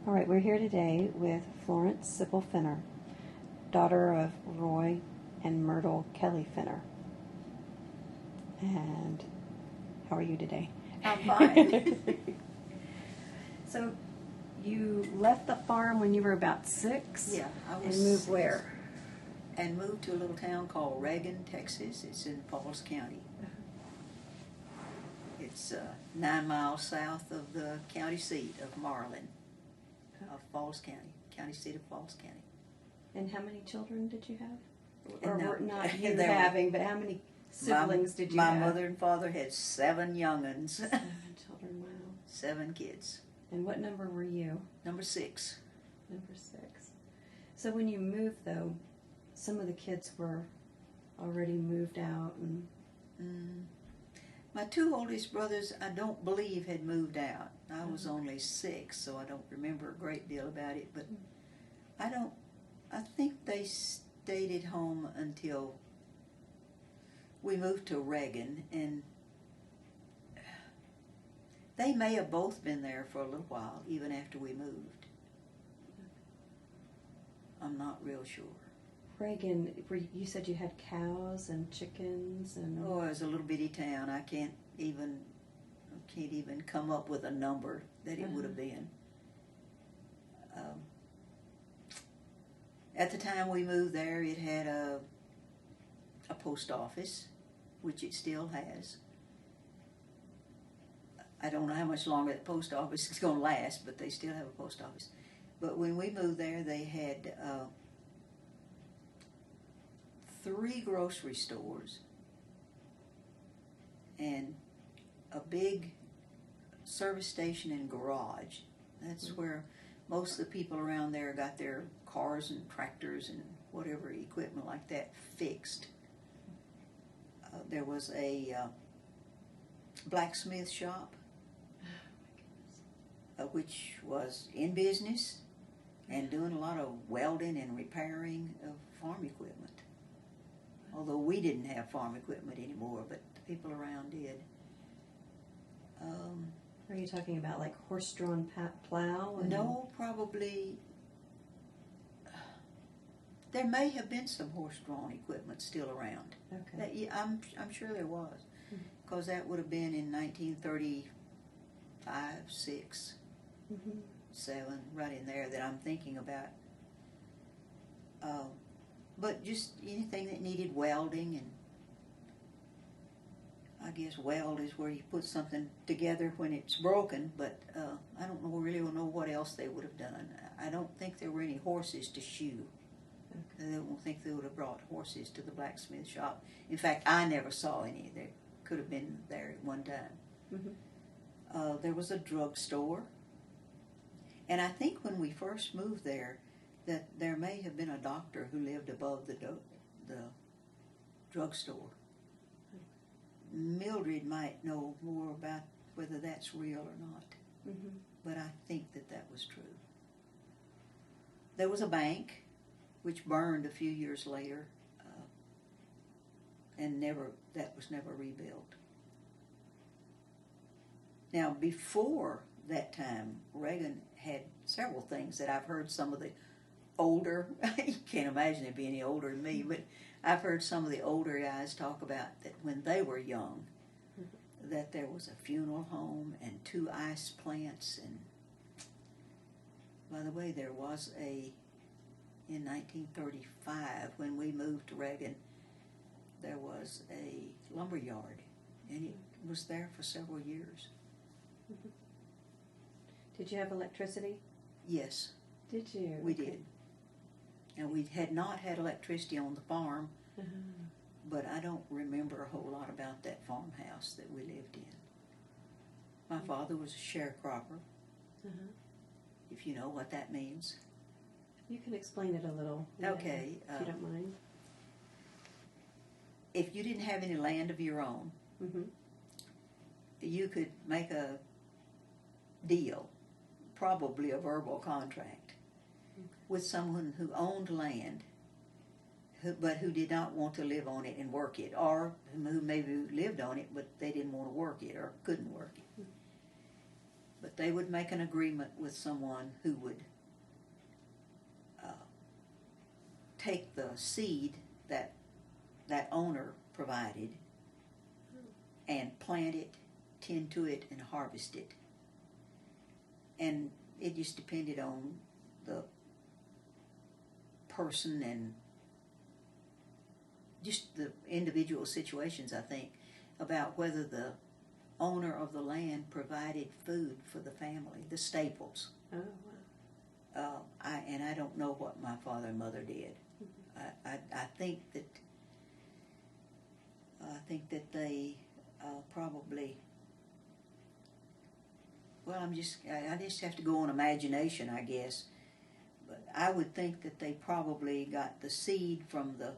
All right, we're here today with Florence Fenner, daughter of Roy and Myrtle Kelly Fenner. And how are you today? I'm fine. So you left the farm when you were about 6? Yeah, I was. And moved where? And moved to a little town called Reagan, Texas. It's in Falls County. It's 9 miles south of the county seat of Marlin, of Falls County, county seat of Falls County. And how many children did you have? Or No, were not you there were- having, but how many siblings did you have? My mother and father had 7 young'uns. 7 children, wow. 7 kids. And what number were you? Number 6. Number 6. So when you moved, though, some of the kids were already moved out, and My 2 oldest brothers, I don't believe, had moved out. I was only 6, so I don't remember a great deal about it. But I think they stayed at home until we moved to Reagan, and they may have both been there for a little while, even after we moved. I'm not real sure. Reagan, you said you had cows and chickens and. Oh, it was a little bitty town. I can't even come up with a number that it would have been. At the time we moved there, it had a post office, which it still has. I don't know how much longer the post office is going to last, but they still have a post office. But when we moved there, they had 3 grocery stores and a big service station and garage. That's where most of the people around there got their cars and tractors and whatever equipment like that fixed. There was a blacksmith shop, which was in business and doing a lot of welding and repairing of farm equipment. Although we didn't have farm equipment anymore, but the people around did. Are you talking about like horse-drawn plow? No, probably. There may have been some horse-drawn equipment still around. Okay. I'm sure there was, because that would have been in 1935, 6, 7, right in there that I'm thinking about. But just anything that needed welding, and I guess weld is where you put something together when it's broken, but I don't really know what else they would have done. I don't think there were any horses to shoe. Okay. I don't think they would have brought horses to the blacksmith shop. In fact, I never saw any. There could have been there at one time. There was a drugstore, and I think when we first moved there, that there may have been a doctor who lived above the drugstore. Mildred might know more about whether that's real or not, but I think that was true. There was a bank, which burned a few years later, and that was never rebuilt. Now, before that time, Reagan had several things that I've heard some of the older, you can't imagine it being any older than me, but I've heard some of the older guys talk about that when they were young, that there was a funeral home and 2 ice plants. And by the way, there was in 1935, when we moved to Reagan, there was a lumber yard, and it was there for several years. Did you have electricity? Yes. Did you? We did. And we had not had electricity on the farm, but I don't remember a whole lot about that farmhouse that we lived in. My father was a sharecropper, if you know what that means. You can explain it a little. Okay. If you don't mind. If you didn't have any land of your own, you could make a deal, probably a verbal contract, with someone who owned land, but who did not want to live on it and work it, or who maybe lived on it, but they didn't want to work it or couldn't work it. But they would make an agreement with someone who would take the seed that that owner provided and plant it, tend to it, and harvest it. And it just depended on the person and just the individual situations, I think, about whether the owner of the land provided food for the family, the staples. Oh, wow. I don't know what my father and mother did. I think that they probably. Well, I just have to go on imagination, I guess. But I would think that they probably got the seed from the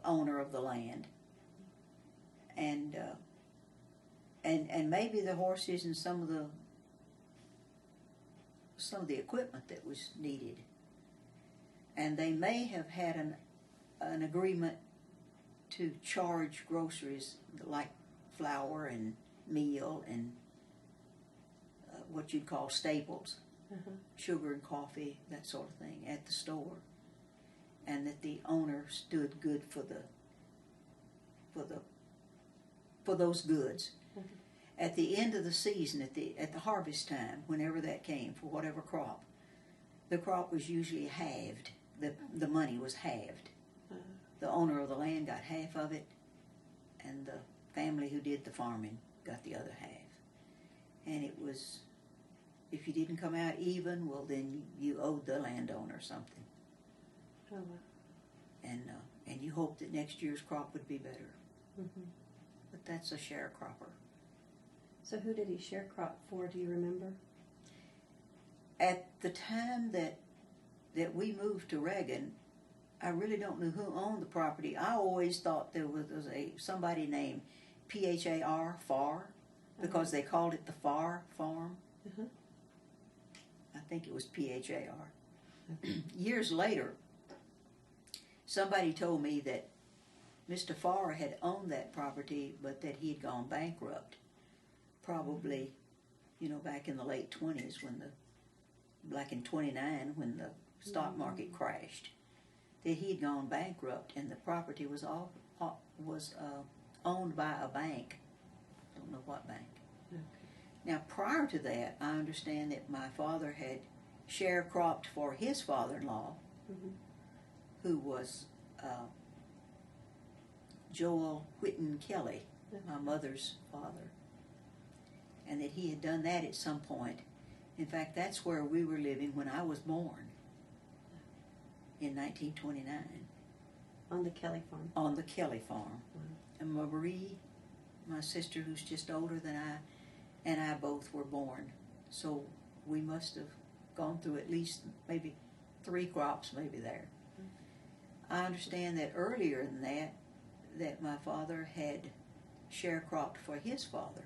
owner of the land, and maybe the horses and some of the equipment that was needed. And they may have had an agreement to charge groceries like flour and meal and what you'd call staples, sugar and coffee, that sort of thing, at the store, and that the owner stood good for those goods. At the end of the season, at the harvest time, whenever that came for whatever crop, the crop was usually halved. The money was halved. The owner of the land got half of it, and the family who did the farming got the other half. And it was, if you didn't come out even, well, then you owed the landowner something. Oh, wow. And you hoped that next year's crop would be better. Mm-hmm. But that's a sharecropper. So who did he sharecrop for, do you remember? At the time that we moved to Reagan, I really don't know who owned the property. I always thought there was somebody named P-H-A-R, Farr, because they called it the Farr Farm. I think it was P-H-A-R. Years later, somebody told me that Mr. Farr had owned that property, but that he had gone bankrupt. Probably, back in the late 20s back in 29 when the stock market crashed, that he had gone bankrupt and the property was owned by a bank. Don't know what bank. Okay. Now, prior to that, I understand that my father had sharecropped for his father-in-law, who was Joel Whitten Kelly, my mother's father, and that he had done that at some point. In fact, that's where we were living when I was born in 1929. On the Kelly farm? On the Kelly farm. Wow. And Marie, my sister who's just older than I, and I both were born. So we must have gone through at least maybe 3 crops maybe there. I understand that earlier than that my father had sharecropped for his father,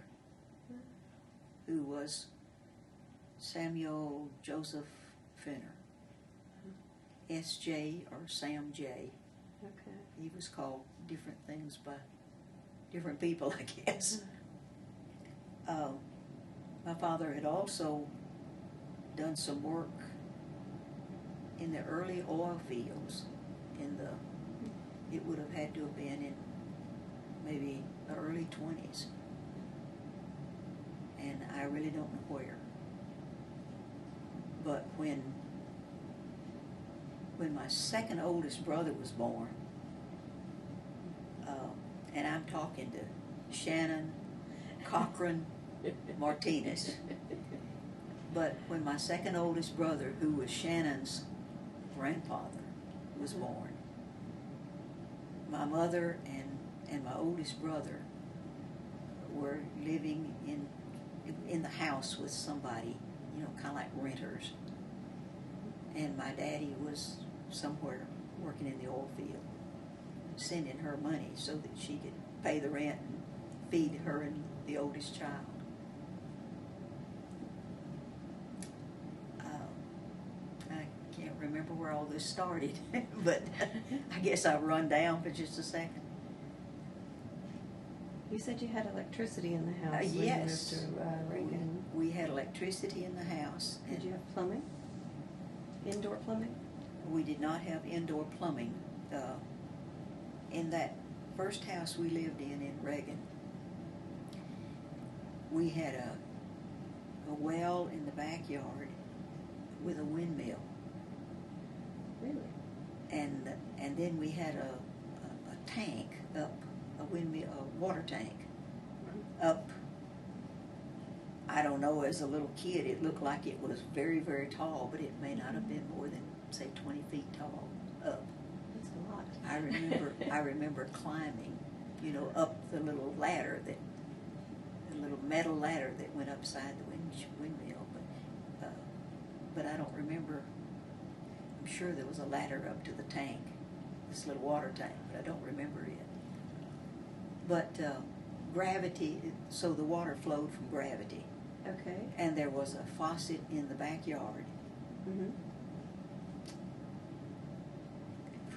who was Samuel Joseph Fenner, S.J. or Sam J. Okay. He was called different things by different people, I guess. My father had also done some work in the early oil fields it would have had to have been in maybe the early 20s. And I really don't know where. But when my second oldest brother was born, and I'm talking to Shannon Cochran Martinez, but when my second oldest brother, who was Shannon's grandfather, was born, my mother and my oldest brother were living in the house with somebody, kind of like renters. And my daddy was somewhere working in the oil field, sending her money so that she could pay the rent and feed her and the oldest child. I can't remember where all this started, but I guess I'll run down for just a second. You said you had electricity in the house when Yes. you moved to Reagan. We had electricity in the house. Did you have plumbing? Indoor plumbing? We did not have indoor plumbing. In that first house we lived in Reagan, we had a well in the backyard with a windmill. Really? And then we had a tank up, a windmill, a water tank up. I don't know, as a little kid it looked like it was very, very tall, but it may not have been more than, say, 20 feet tall up. That's a lot. I remember climbing, up the little ladder the little metal ladder that went upside the windmill, but I don't remember. I'm sure there was a ladder up to the tank, this little water tank, but I don't remember it. But gravity, so the water flowed from gravity. Okay. And there was a faucet in the backyard. Mm-hmm.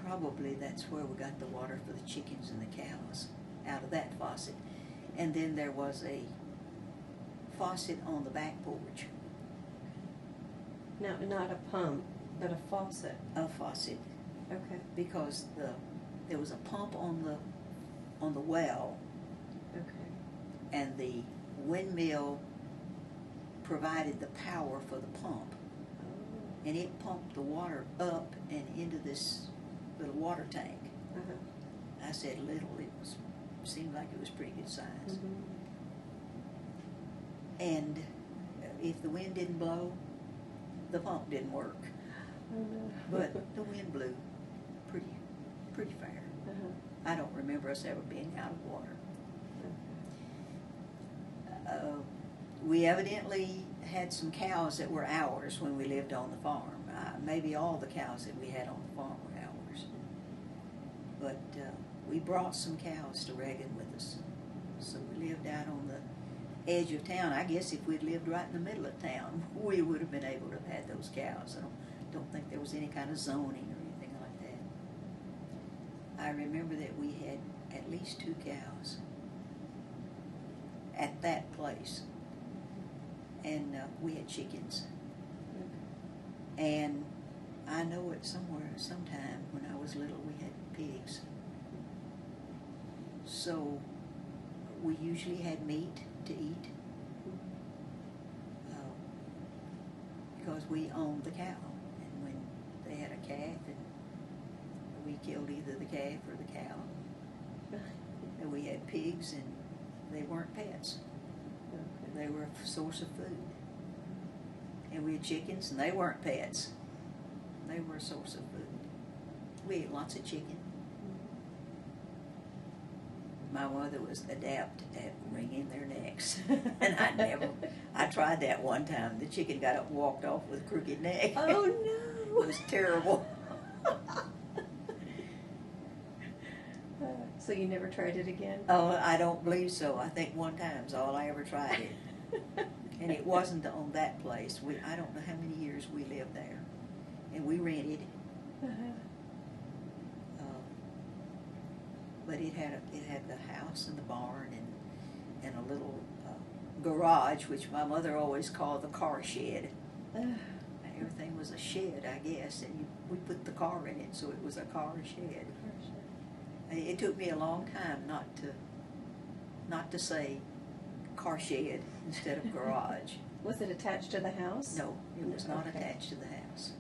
Probably that's where we got the water for the chickens and the cows, out of that faucet. And then there was a faucet on the back porch. Now, not a pump, but a faucet. A faucet, Okay. because there was a pump on the well, Okay. and the windmill provided the power for the pump, Oh. and it pumped the water up and into this little water tank. Uh-huh. I said little, seemed like it was pretty good size. Mm-hmm. And if the wind didn't blow, the pump didn't work. Oh, no. But the wind blew pretty fair. Uh-huh. I don't remember us ever being out of water. Okay. We evidently had some cows that were ours when we lived on the farm. Maybe all the cows that we had on the farm were ours. But we brought some cows to Reagan with us. So we lived out on the edge of town. I guess if we'd lived right in the middle of town, we would have been able to have had those cows. I don't think there was any kind of zoning or anything like that. I remember that we had at least 2 cows at that place. And we had chickens. And I know it sometime when I was little, we had pigs. So we usually had meat to eat because we owned the cow. And when they had a calf, and we killed either the calf or the cow. And we had pigs, and they weren't pets. They were a source of food. And we had chickens, and they weren't pets. They were a source of food. We ate lots of chicken. My mother was adept at wringing their necks. And I tried that one time. The chicken got up and walked off with a crooked neck. Oh, no. It was terrible. So you never tried it again? Oh, I don't believe so. I think one time's all I ever tried it. And it wasn't on that place. I don't know how many years we lived there. And we rented. But it had the house and the barn and a little garage, which my mother always called the car shed. Everything was a shed, I guess, and we put the car in it, so it was a car shed. It took me a long time not to say car shed instead of garage. Was it attached to the house? No, it was not Okay. attached to the house.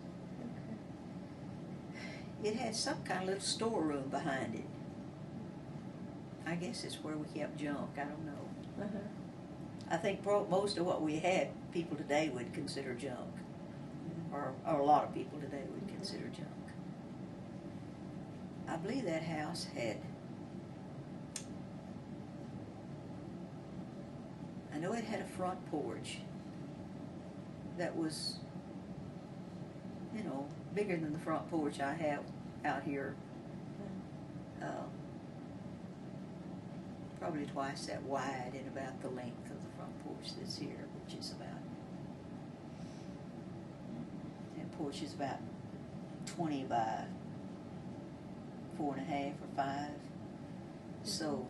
It had some kind of little storeroom behind it. I guess it's where we kept junk. I don't know. Uh-huh. I think most of what we had, people today would consider junk, or a lot of people today would consider junk. I believe that house had, I know it had a front porch that was, bigger than the front porch I have out here. Probably twice that wide and about the length of the front porch that's here, which is about, that porch is about 20 by 4.5 or 5. So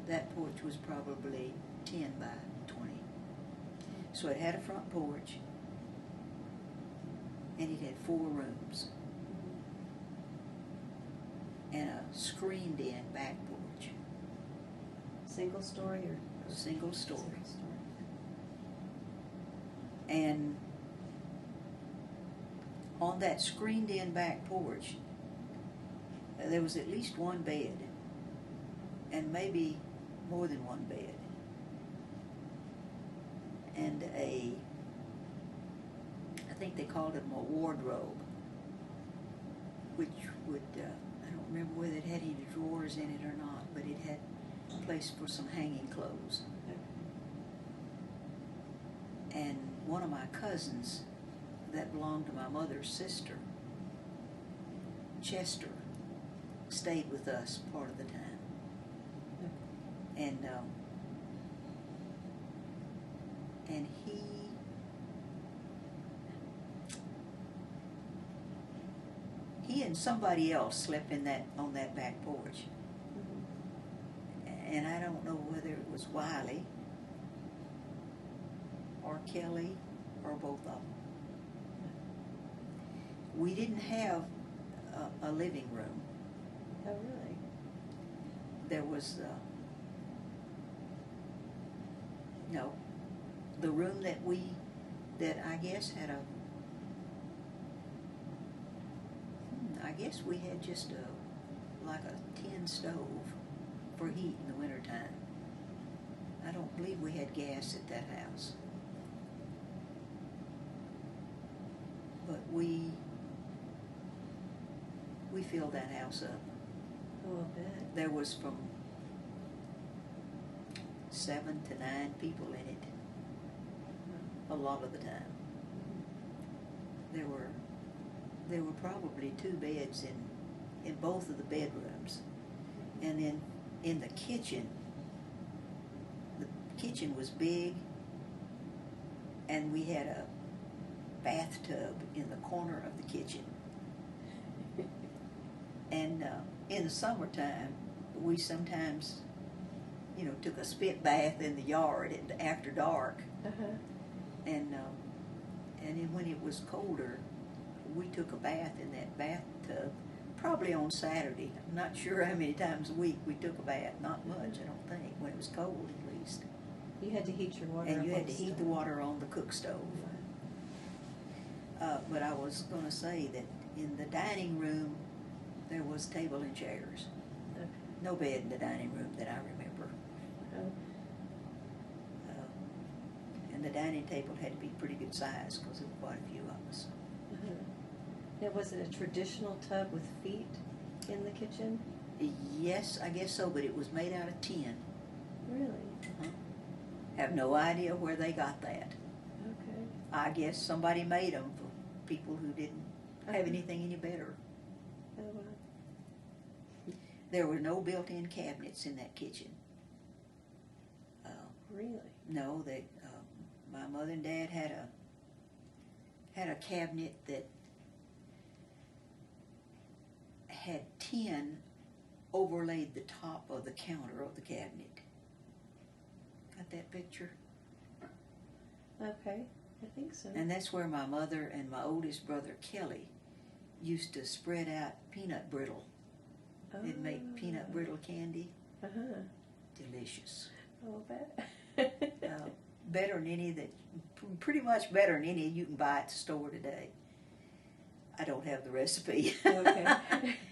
that porch was probably 10 by 20. So it had a front porch, and it had 4 rooms, and a screened-in back porch. Single story or Single story. Single story. And on that screened-in back porch, there was at least one bed, and maybe more than one bed, and I think they called it a wardrobe, which would, I don't remember whether it had any drawers in it or not, but it had a place for some hanging clothes. And one of my cousins that belonged to my mother's sister, Chester, stayed with us part of the time. And he and somebody else slept on that back porch. And I don't know whether it was Wiley or Kelly or both of them. We didn't have a living room. Oh, really? There was no, the room that I guess had I guess we had just like a tin stove for heat in the wintertime. I don't believe we had gas at that house. But we filled that house up. Oh, I bet. There was from 7 to 9 people in it a lot of the time. There were probably 2 beds in both of the bedrooms. And then in the kitchen was big, and we had a bathtub in the corner of the kitchen. And in the summertime, we sometimes, took a spit bath in the yard after dark. Uh-huh. And then when it was colder, we took a bath in that bathtub, probably on Saturday. I'm not sure how many times a week we took a bath. Not much, I don't think, when it was cold at least. You had to heat your water. And you up had to on heat the stove. water on the cook stove. But I was going to say that in the dining room, there was table and chairs. Okay. No bed in the dining room that I remember. Oh. And the dining table had to be pretty good size because there were quite a few of us. Uh-huh. Now, was it a traditional tub with feet in the kitchen? Yes, I guess so, but it was made out of tin. Really? Have no idea where they got that. Okay. I guess somebody made them for people who didn't have anything any better. Oh, wow. There were no built-in cabinets in that kitchen. Really? No, my mother and dad had a cabinet that had tin overlaid the top of the counter of the cabinet. Got that picture? Okay, I think so. And that's where my mother and my oldest brother Kelly used to spread out peanut brittle. They'd make peanut brittle candy. Uh-huh. Delicious. Oh, I bet. Better than any pretty much better than any you can buy at the store today. I don't have the recipe. Okay.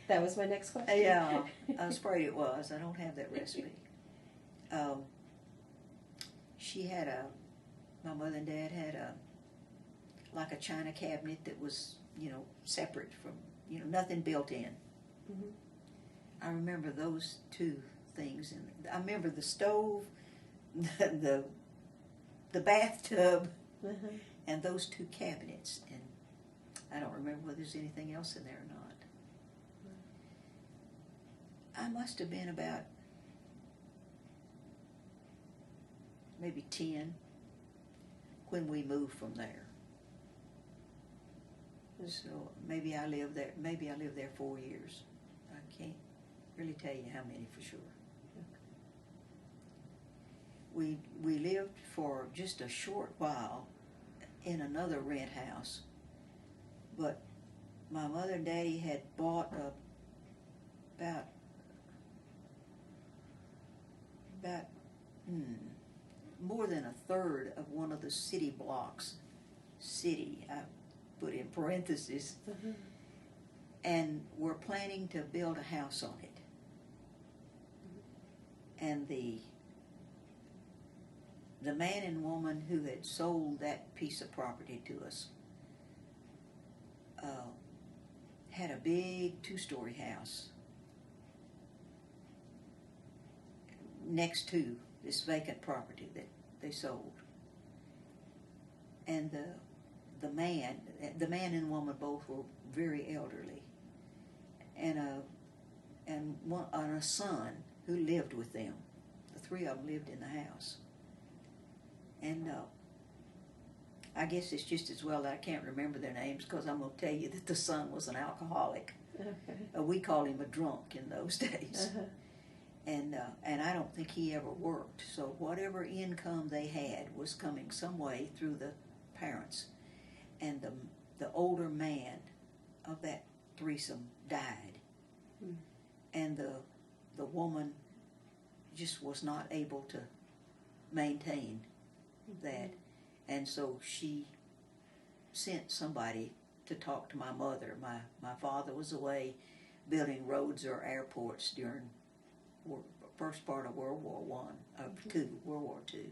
That was my next question. Yeah, I was afraid it was. I don't have that recipe. My mother and dad had like a china cabinet that was, separate from, nothing built in. Mm-hmm. I remember those 2 things. And I remember the stove, the bathtub, Uh-huh. and those 2 cabinets. And I don't remember whether there's anything else in there or not. I must have been about maybe 10 when we moved from there. So maybe I lived there 4 years. I can't really tell you how many for sure. we lived for just a short while in another rent house, but my mother and daddy had bought about more than a third of one of the city blocks. City, I put in parentheses, and were planning to build a house on it. And the man and woman who had sold that piece of property to us had a big 2-story house next to this vacant property that they sold. And the man and woman both were very elderly, and a son who lived with them. The three of them lived in the house. And I guess it's just as well that I can't remember their names, because I'm going to tell you that the son was an alcoholic. Okay. We called him a drunk in those days. And I don't think he ever worked. So whatever income they had was coming some way through the parents. And the older man of that threesome died. And the woman just was not able to maintain that. And so she sent somebody to talk to my mother. My father was away building roads or airports during first part of World War II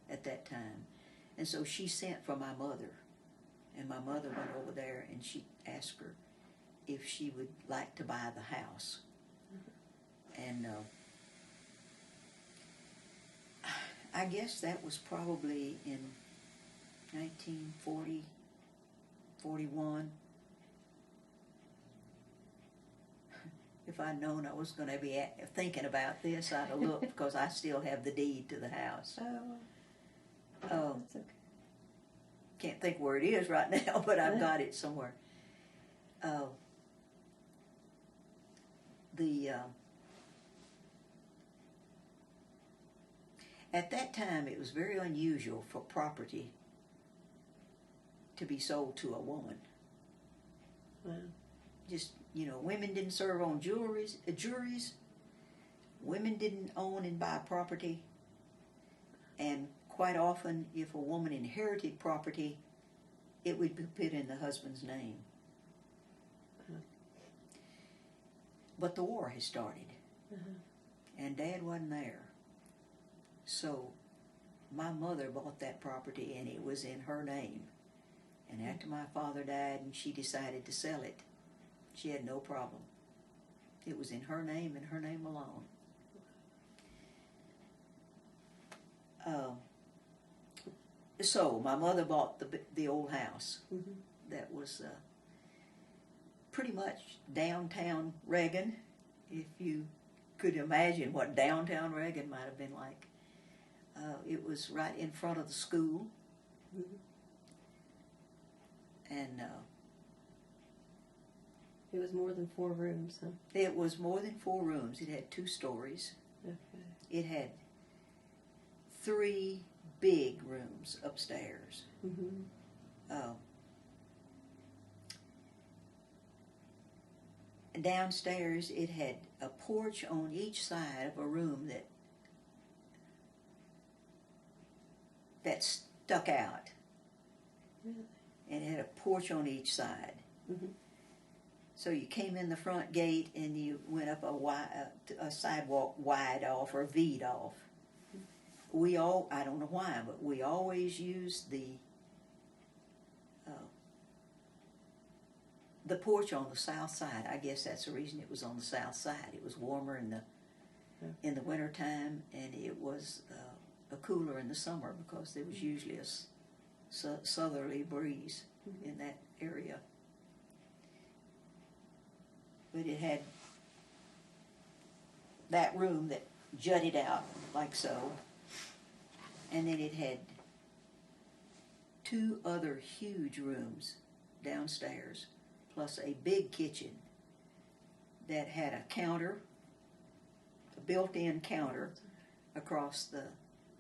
at that time. And so she sent for my mother, and my mother went over there and she asked her if she would like to buy the house. And I guess that was probably in 1940, 41. If I'd known I was going to be thinking about this, I'd have looked, because I still have the deed to the house. That's okay. Can't think where it is right now, but I've got it somewhere. At that time, it was very unusual for property to be sold to a woman. Wow. Just, women didn't serve on juries. Women didn't own and buy property. And quite often, if a woman inherited property, it would be put in the husband's name. But the war had started, and Dad wasn't there. So my mother bought that property, and it was in her name. And after my father died and she decided to sell it, she had no problem. It was in her name and her name alone. So my mother bought the old house that was pretty much downtown Reagan, if you could imagine what downtown Reagan might have been like. It was right in front of the school. And it was more than 4 rooms, huh? It was more than 4 rooms. It had 2 stories. Okay. It had 3 big rooms upstairs. Downstairs, it had a porch on each side of a room that stuck out. Really? And it had a porch on each side. So you came in the front gate and you went up a sidewalk wide off or V'd off. I don't know why, but we always used the porch on the south side. I guess that's the reason it was on the south side. It was warmer in the winter time, and it was cooler in the summer, because there was usually a southerly breeze in that area. But it had that room that jutted out like so, and then it had 2 other huge rooms downstairs, plus a big kitchen that had a counter, a built-in counter across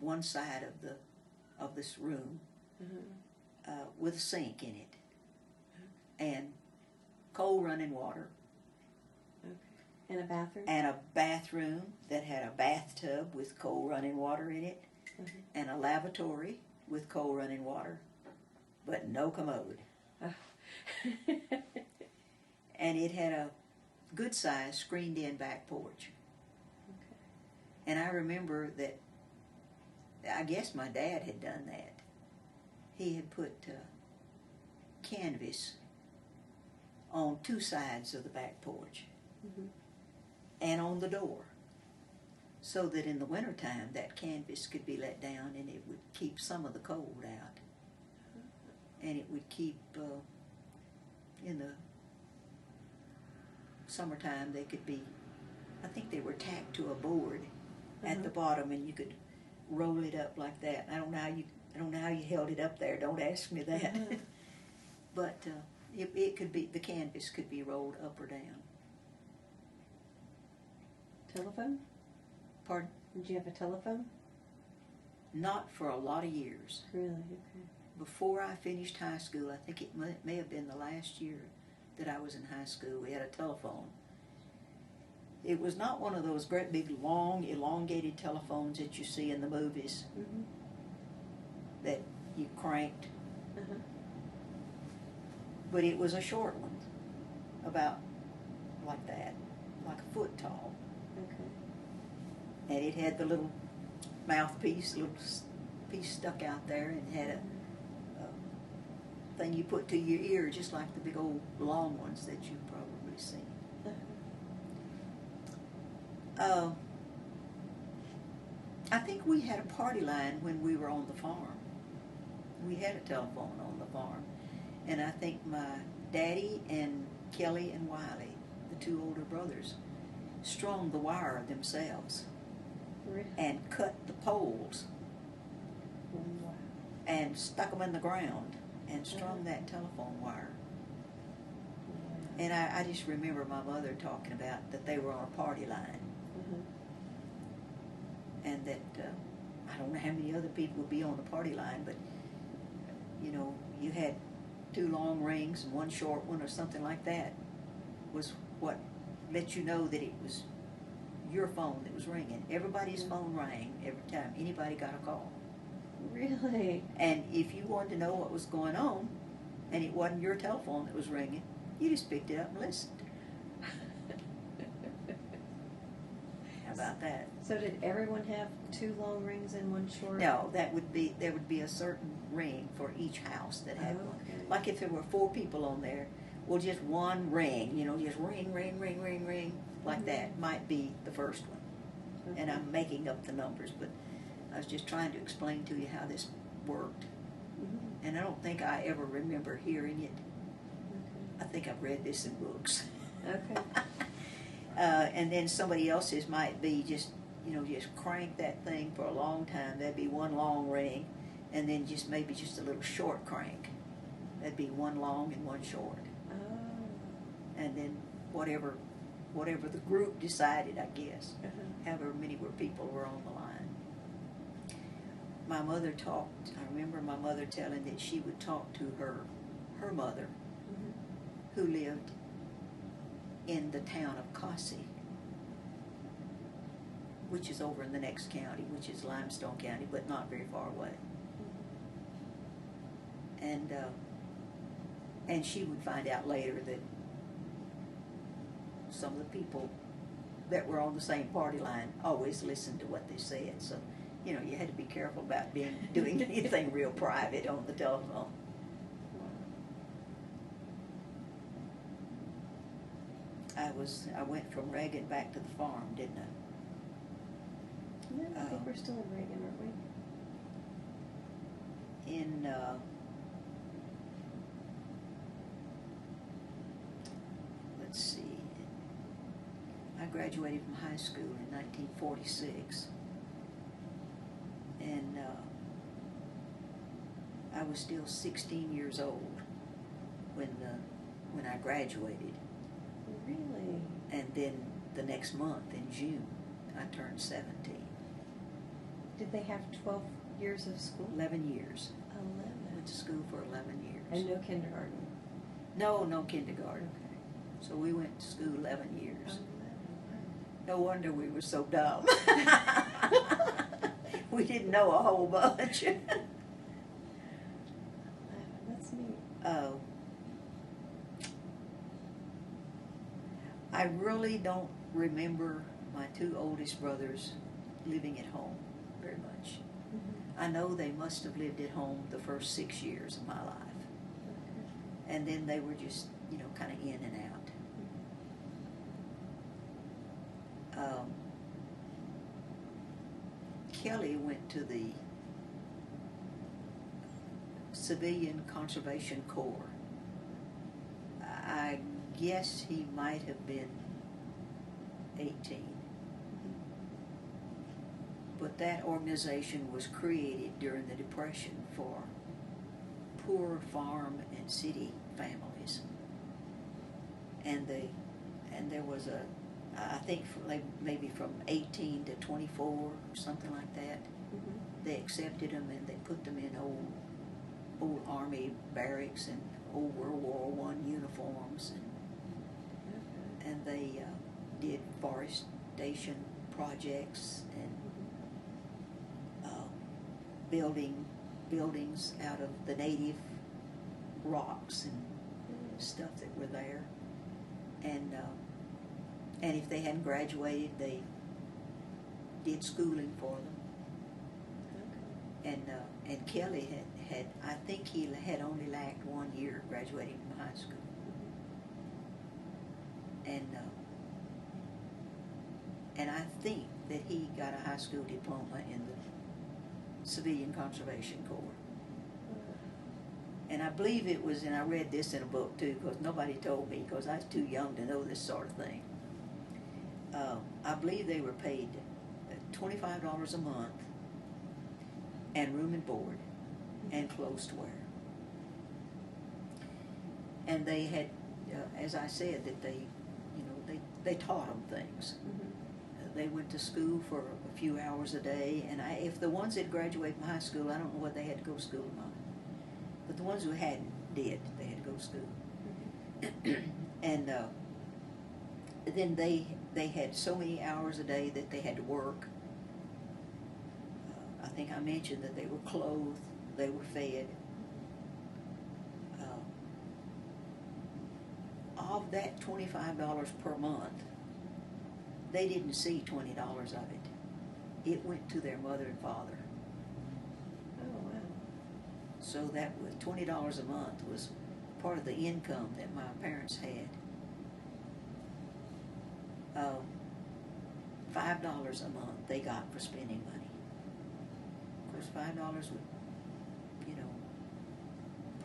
one side of this room with a sink in it and cold running water. Okay. And a bathroom? And a bathroom that had a bathtub with cold running water in it, and a lavatory with cold running water, but no commode. And it had a good size screened in back porch. Okay. And I remember that, I guess my dad had done that. He had put canvas on two sides of the back porch and on the door, so that in the wintertime that canvas could be let down and it would keep some of the cold out. And it would keep, in the summertime, they could be, I think they were tacked to a board at the bottom, and you could roll it up like that. I don't know how you held it up there. Don't ask me that. But it could be, the canvas could be rolled up or down. Telephone? Pardon? Did you have a telephone? Not for a lot of years. Really? Okay. Before I finished high school, I think it may have been the last year that I was in high school, we had a telephone. It was not one of those great big long elongated telephones that you see in the movies that you cranked. But it was a short one, about like that, like a foot tall. Okay. And it had the little mouthpiece, little piece stuck out there, and had a thing you put to your ear, just like the big old long ones that you've probably seen. I think we had a party line when we were on the farm. We had a telephone on the farm. And I think my daddy and Kelly and Wiley, the two older brothers, strung the wire themselves. Really? And cut the poles. Wow. And stuck them in the ground and strung that telephone wire. And I just remember my mother talking about that they were on a party line. And that, I don't know how many other people would be on the party line, but, you know, you had two long rings and one short one or something like that was what let you know that it was your phone that was ringing. Everybody's phone rang every time anybody got a call. Really? And if you wanted to know what was going on, and it wasn't your telephone that was ringing, you just picked it up and listened. How about that? So did everyone have two long rings and one short? No, there would be a certain ring for each house that had one. Okay. Like if there were 4 people on there, well, just one ring, you know, just ring, ring, ring, ring, ring, like that might be the first one. Okay. And I'm making up the numbers, but I was just trying to explain to you how this worked. And I don't think I ever remember hearing it. I think I've read this in books. Okay. And then somebody else's might be just, you know, just crank that thing for a long time. That'd be one long ring, and then just maybe just a little short crank. That'd be one long and one short. Oh. And then whatever the group decided, I guess, however many people were on the line. My mother talked, I remember my mother telling that she would talk to her mother, who lived in the town of Cossie, which is over in the next county, which is Limestone County, but not very far away. And she would find out later that some of the people that were on the same party line always listened to what they said. So, you know, you had to be careful about doing anything real private on the telephone. I went from Reagan back to the farm, didn't I? Yeah, I think we're still in Reagan, aren't we? In let's see, I graduated from high school in 1946, and I was still 16 years old when I graduated. Really? And then the next month, in June, I turned 17. Did they have 12 years of school? 11 years. 11. Went to school for 11 years. And no kindergarten. No kindergarten. Okay. So we went to school 11 years. 11. No wonder we were so dumb. We didn't know a whole bunch. That's neat. I really don't remember my two oldest brothers living at home very much. Mm-hmm. I know they must have lived at home the first 6 years of my life. Okay. And then they were just, kind of in and out. Kelly went to the Civilian Conservation Corps. I guess he might have been 18. But that organization was created during the Depression for poor farm and city families. And there was I think maybe from 18 to 24 or something like that. Mm-hmm. They accepted them and they put them in old army barracks and old World War I uniforms, and they did forestation projects and buildings out of the native rocks and stuff that were there, and if they hadn't graduated, they did schooling for them. Okay. And Kelly had I think he had only lacked 1 year graduating from high school, and I think that he got a high school diploma in the Civilian Conservation Corps. And I believe it was, and I read this in a book too, because nobody told me, because I was too young to know this sort of thing. I believe they were paid $25 a month, and room and board, and clothes to wear. And they had, as I said, that they taught them things. Mm-hmm. They went to school for a few hours a day, and if the ones that graduated from high school, I don't know what they had to go to school or not. But the ones who hadn't did. They had to go to school. Mm-hmm. And then they had so many hours a day that they had to work. I think I mentioned that they were clothed, they were fed. Of that $25 per month, they didn't see $20 of it. It went to their mother and father. Oh, wow. So that was $20 a month was part of the income that my parents had. $5 a month they got for spending money. Of course, $5 would,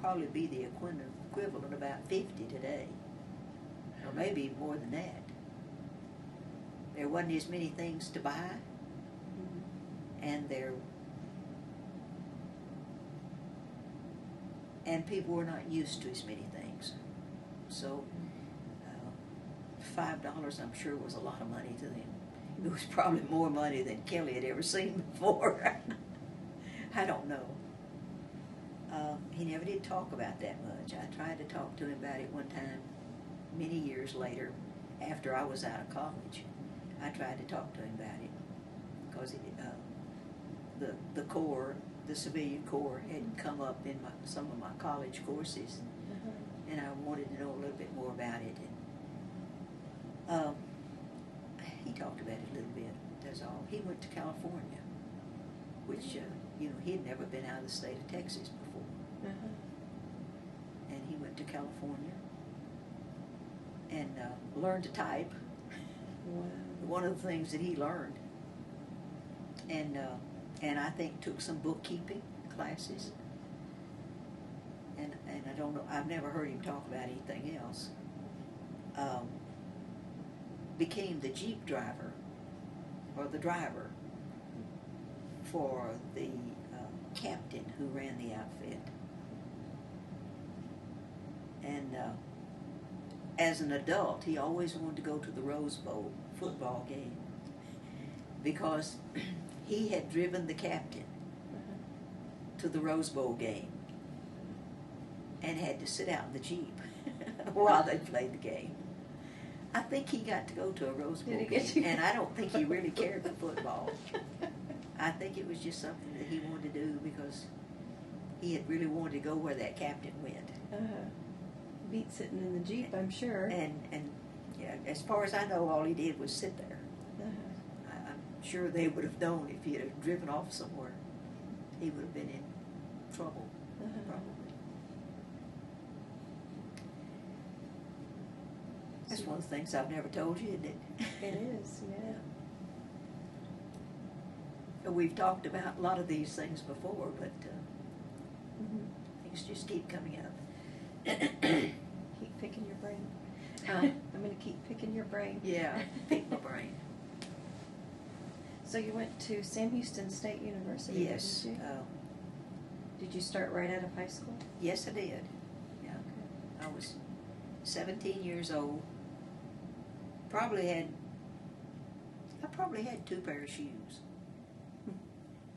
probably be the equivalent of about 50 today, or maybe more than that. There wasn't as many things to buy, and people were not used to as many things. So $5, I'm sure, was a lot of money to them. It was probably more money than Kelly had ever seen before. I don't know. He never did talk about that much. I tried to talk to him about it one time, many years later, after I was out of college. I tried to talk to him about it, because the Corps, the Civilian Corps, had come up in some of my college courses, and I wanted to know a little bit more about it. And he talked about it a little bit, that's all. He went to California, which, he had never been out of the state of Texas before. And he went to California and learned to type. Wow. One of the things that he learned. And I think took some bookkeeping classes. And I don't know, I've never heard him talk about anything else. Became the Jeep driver, or the driver, for the captain who ran the outfit. And as an adult, he always wanted to go to the Rose Bowl football game, because he had driven the captain to the Rose Bowl game and had to sit out in the Jeep while they played the game. I think he got to go to a Rose Bowl game, and I don't think he really cared for football. I think it was just something that he wanted to do because he had really wanted to go where that captain went. Beat sitting in the Jeep, I'm sure. And yeah, as far as I know, all he did was sit there. I'm sure they would have known if he had driven off somewhere. He would have been in trouble, probably. That's one of the things I've never told you, isn't it? It is, yeah. We've talked about a lot of these things before, but things just keep coming up. Keep picking your brain. I'm going to keep picking your brain. Yeah, pick my brain. So you went to Sam Houston State University, Yes. didn't you? Did you start right out of high school? Yes, I did. Yeah. Okay. I was 17 years old. I probably had 2 pair of shoes.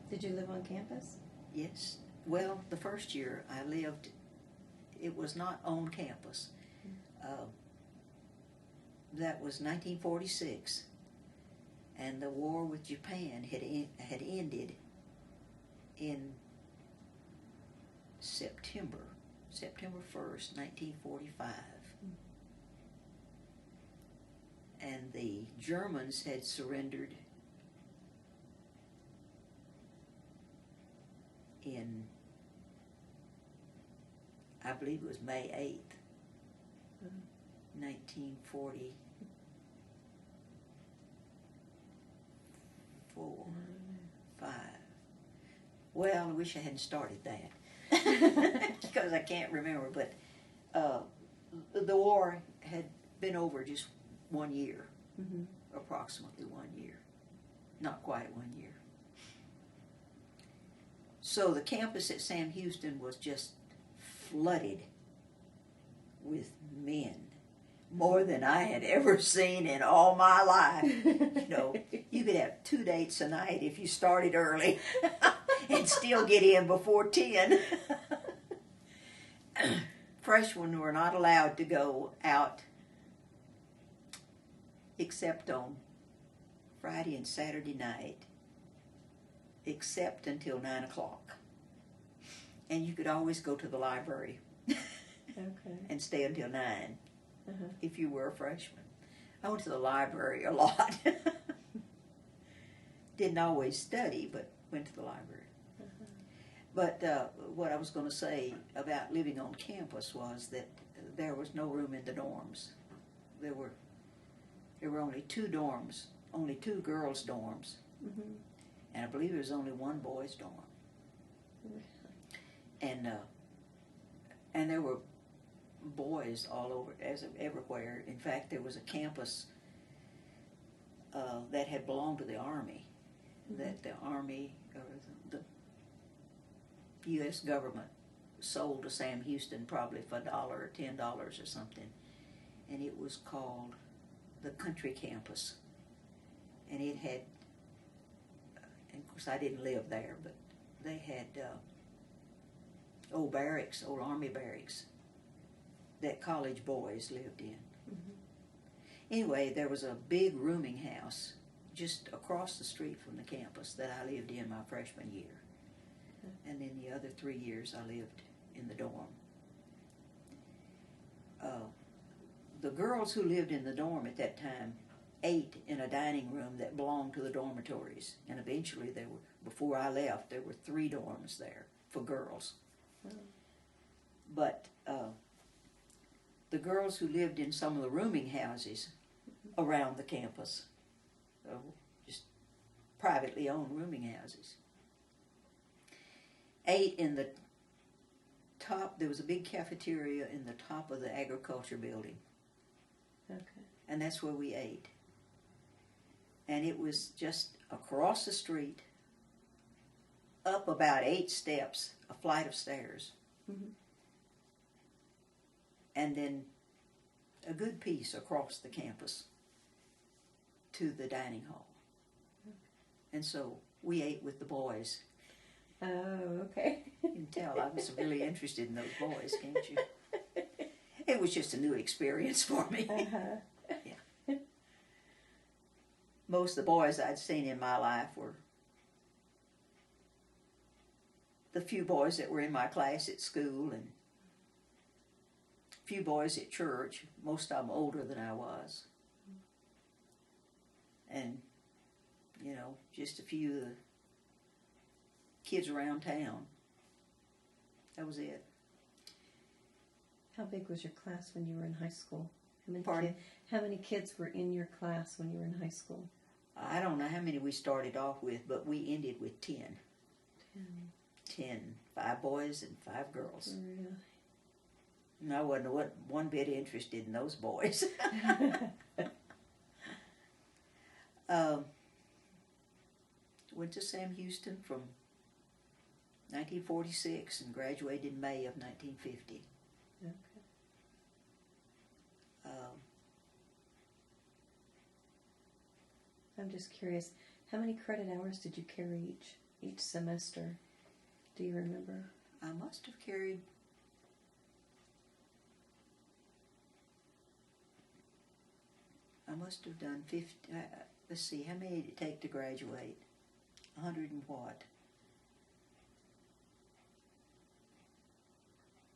Did you live on campus? Yes. Well, the first year I lived, it was not on campus. That was 1946, and the war with Japan had ended in September 1st, 1945. And the Germans had surrendered in, I believe it was May 8th, 1945. Well, I wish I hadn't started that because I can't remember, but the war had been over just 1 year, approximately 1 year, not quite 1 year. So the campus at Sam Houston was just flooded with men, more than I had ever seen in all my life. You know, you could have 2 dates a night if you started early and still get in before 10. Freshmen were not allowed to go out except on Friday and Saturday night, except until 9 o'clock. And you could always go to the library and stay until 9 if you were a freshman. I went to the library a lot. Didn't always study, but went to the library. But what I was going to say about living on campus was that there was no room in the dorms. There were only 2 dorms, only 2 girls' dorms, and I believe there was only 1 boys' dorm. And there were boys all over, everywhere. In fact, there was a campus that had belonged to the Army, that the Army or the U.S. government sold to Sam Houston probably for $1 or $10 or something, and it was called the Country Campus, and it had, and of course I didn't live there, but they had old barracks, old Army barracks that college boys lived in. Anyway, there was a big rooming house just across the street from the campus that I lived in my freshman year. And then the other 3 years I lived in the dorm. The girls who lived in the dorm at that time ate in a dining room that belonged to the dormitories. And eventually before I left, there were 3 dorms there for girls. But the girls who lived in some of the rooming houses around the campus, just privately owned rooming houses, ate in the top. There was a big cafeteria in the top of the agriculture building. And that's where we ate. And it was just across the street, up about 8 steps, a flight of stairs. And then a good piece across the campus to the dining hall. And so we ate with the boys. Oh, okay. You can tell I was really interested in those boys, can't you? It was just a new experience for me. Uh-huh. Yeah. Most of the boys I'd seen in my life were the few boys that were in my class at school and a few boys at church, most of them older than I was. And, you know, just a few of the kids around town. That was it. How big was your class when you were in high school? Pardon? How many kids were in your class when you were in high school? I don't know how many we started off with, but we ended with 10. 10. 5 boys and 5 girls. Really? And I wasn't one bit interested in those boys. Went to Sam Houston from 1946 and graduated in May of 1950. Okay. I'm just curious, how many credit hours did you carry each semester? Do you remember? I must have carried done 50, let's see, how many did it take to graduate? 100 and what?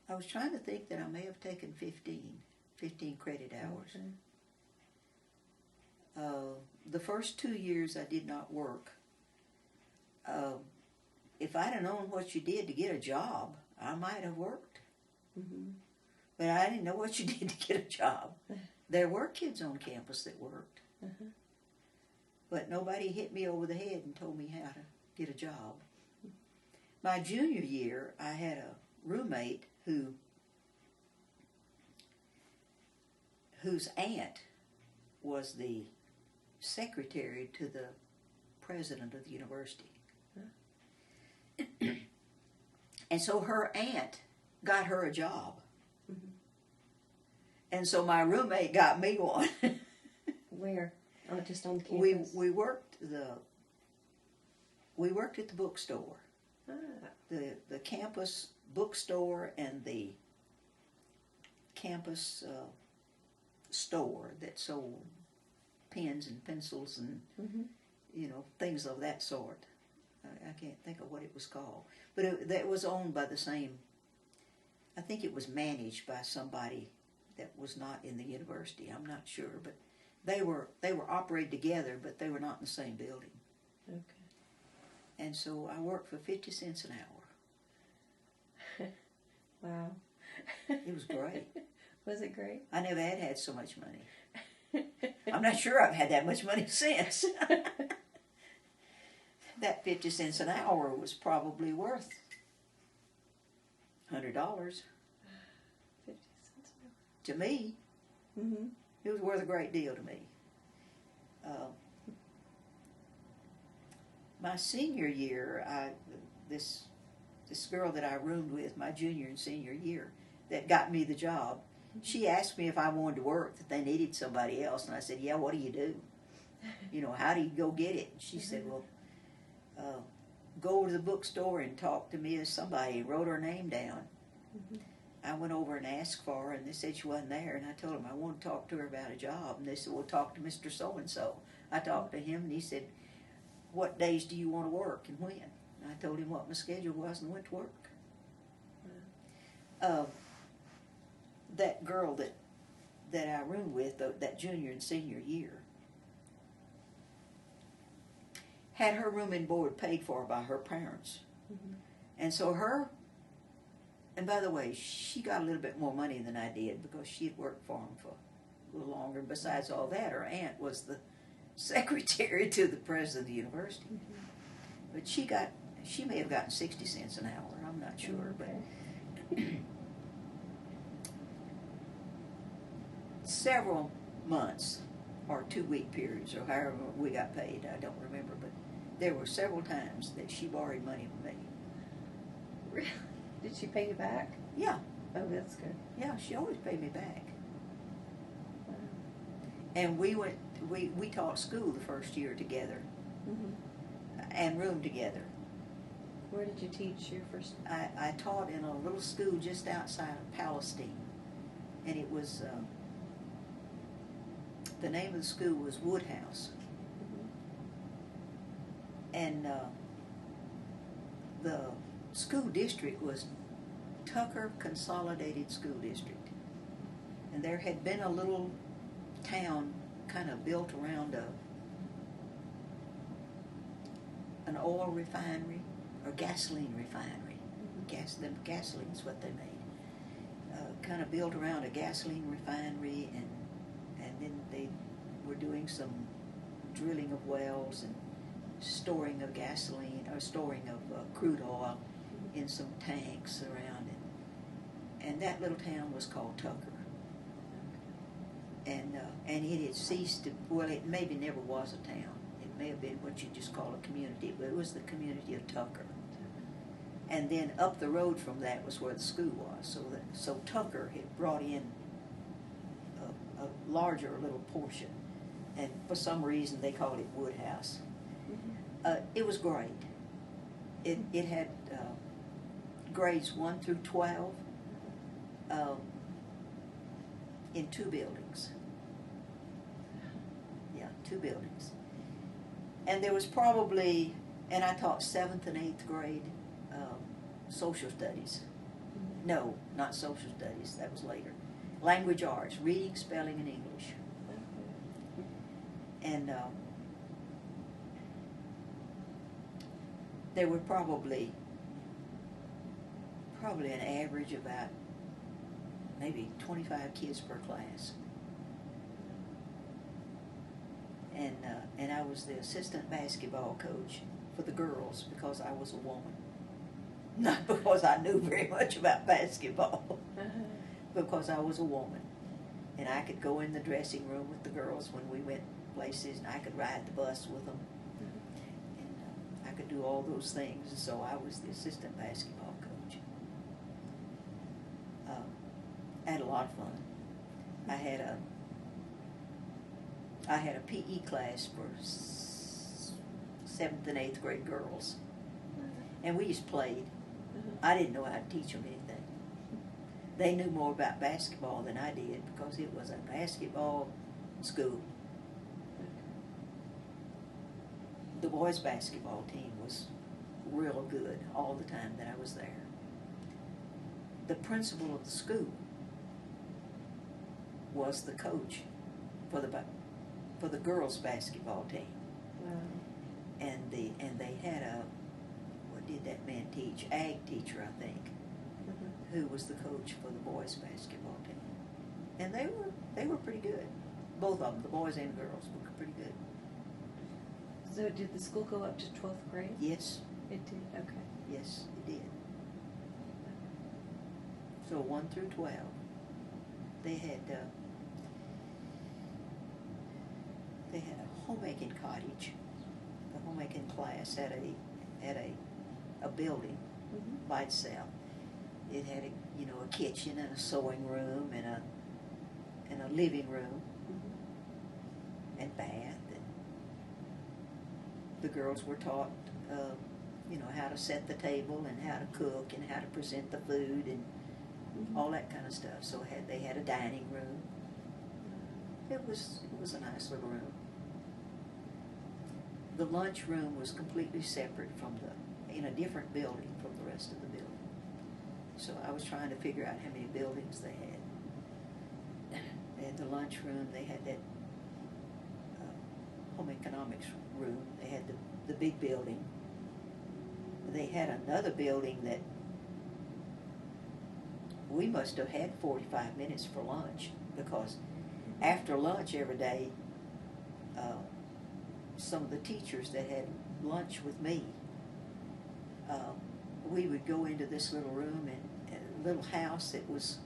I was trying to think that I may have taken 15 credit hours. Okay. The first 2 years I did not work. If I'd have known what you did to get a job, I might have worked. Mm-hmm. But I didn't know what you did to get a job. There were kids on campus that worked. Uh-huh. But nobody hit me over the head and told me how to get a job. My junior year, I had a roommate whose aunt was the secretary to the president of the university. Huh? And so her aunt got her a job. Mm-hmm. And so my roommate got me one. Where? Oh, just on campus? We worked at the bookstore. Ah. The campus bookstore and the campus store that sold pens and pencils and Mm-hmm. Things of that sort. I can't think of what it was called, but that was owned by the same. I think it was managed by somebody that was not in the university. I'm not sure, but they were operated together, but they were not in the same building. Okay. And so I worked for 50 cents an hour. Wow. It was great. Was it great? I never had so much money. I'm not sure I've had that much money since. That 50 cents an hour was probably worth $100 50 cents an hour. to me. Mm-hmm. It was worth a great deal to me. My senior year, this girl that I roomed with my junior and senior year that got me the job, she asked me if I wanted to work, that they needed somebody else, and I said, yeah, what do you do? How do you go get it? And she said, well, go over to the bookstore and talk to me as somebody. Wrote her name down. Mm-hmm. I went over and asked for her, and they said she wasn't there, and I told them I wanted to talk to her about a job, and they said, well, talk to Mr. So-and-so. I talked to him, and he said, what days do you want to work and when? And I told him what my schedule was and went to work. That girl that I roomed with, that junior and senior year, had her room and board paid for by her parents. Mm-hmm. And so and by the way, she got a little bit more money than I did because she had worked for them for a little longer. And besides all that, her aunt was the secretary to the president of the university. Mm-hmm. But she may have gotten 60 cents an hour, I'm not sure. Okay. But several months or 2-week periods or however we got paid, I don't remember, but there were several times that she borrowed money from me. Really? Did she pay you back? Yeah, Oh, that's good. yeah, she always paid me back. Wow. And we taught school the first year together. Mm-hmm. and roomed together. Where did you teach your first? I taught in a little school just outside of Palestine, and it was, the name of the school was Woodhouse. And the school district was Tucker Consolidated School District. And there had been a little town kind of built around an oil refinery or gasoline refinery. Gasoline's what they made. Kind of built around a gasoline refinery, and then they were doing some drilling of wells and storing of gasoline or storing of crude oil in some tanks around it. And that little town was called Tucker. And it had ceased to, well, it maybe never was a town. It may have been what you just call a community, but it was the community of Tucker. And then up the road from that was where the school was. So Tucker had brought in a larger little portion, and for some reason they called it Woodhouse. It was great. It had grades 1 through 12 in 2 buildings. Yeah, 2 buildings. And there was probably, and I taught 7th and 8th grade social studies. No, not social studies, that was later. Language arts, reading, spelling, and English. And there were probably an average of about maybe 25 kids per class. And I was the assistant basketball coach for the girls because I was a woman. Not because I knew very much about basketball, because I was a woman. And I could go in the dressing room with the girls when we went places, and I could ride the bus with them. And I could do all those things, and so I was the assistant basketball coach. I had a lot of fun. I had a PE class for 7th and 8th grade girls, and we just played. I didn't know how to teach them anything. They knew more about basketball than I did because it was a basketball school. The boys' basketball team was real good all the time that I was there. The principal of the school was the coach for the girls' basketball team. Wow. And they had what did that man teach? Ag teacher, I think, who was the coach for the boys' basketball team. And they were pretty good. Both of them, the boys and girls, were pretty good. So did the school go up to 12th grade? Yes. It did, okay. Yes, it did. So 1 through 12, they had a homemaking cottage, a homemaking class at a building by itself. It had a kitchen and a sewing room and a living room and bath. And the girls were taught how to set the table and how to cook and how to present the food and all that kind of stuff. So they had a dining room. It was a nice little room. The lunch room was completely separate in a different building from the rest of the building. So I was trying to figure out how many buildings they had. They had the lunch room. They had that home economics room. They had the big building. They had another building that we must have had 45 minutes for lunch, because after lunch every day, some of the teachers that had lunch with me, we would go into this little room and a little house that was,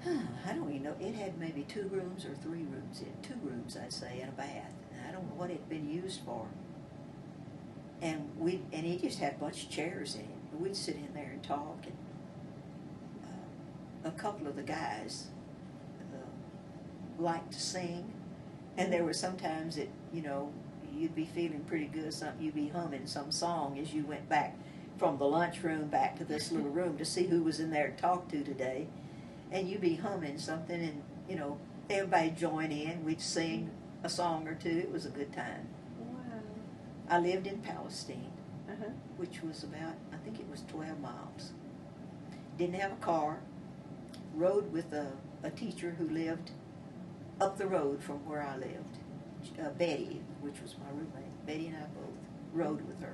I don't even know, it had maybe 2 rooms or 3 rooms in it. 2 rooms, I'd say, and a bath. And I don't know what it had been used for. And it just had a bunch of chairs in it. And we'd sit in there and talk. And a couple of the guys liked to sing. And there were sometimes that, you'd be feeling pretty good. You'd be humming some song as you went back from the lunchroom back to this little room to see who was in there to talk to today. And you'd be humming something, and, you know, everybody join in. We'd sing a song or two. It was a good time. Wow. I lived in Palestine, Uh-huh. which was about, I think it was 12 miles. Didn't have a car. Rode with a teacher who lived up the road from where I lived. Betty, which was my roommate. Betty and I both rode with her.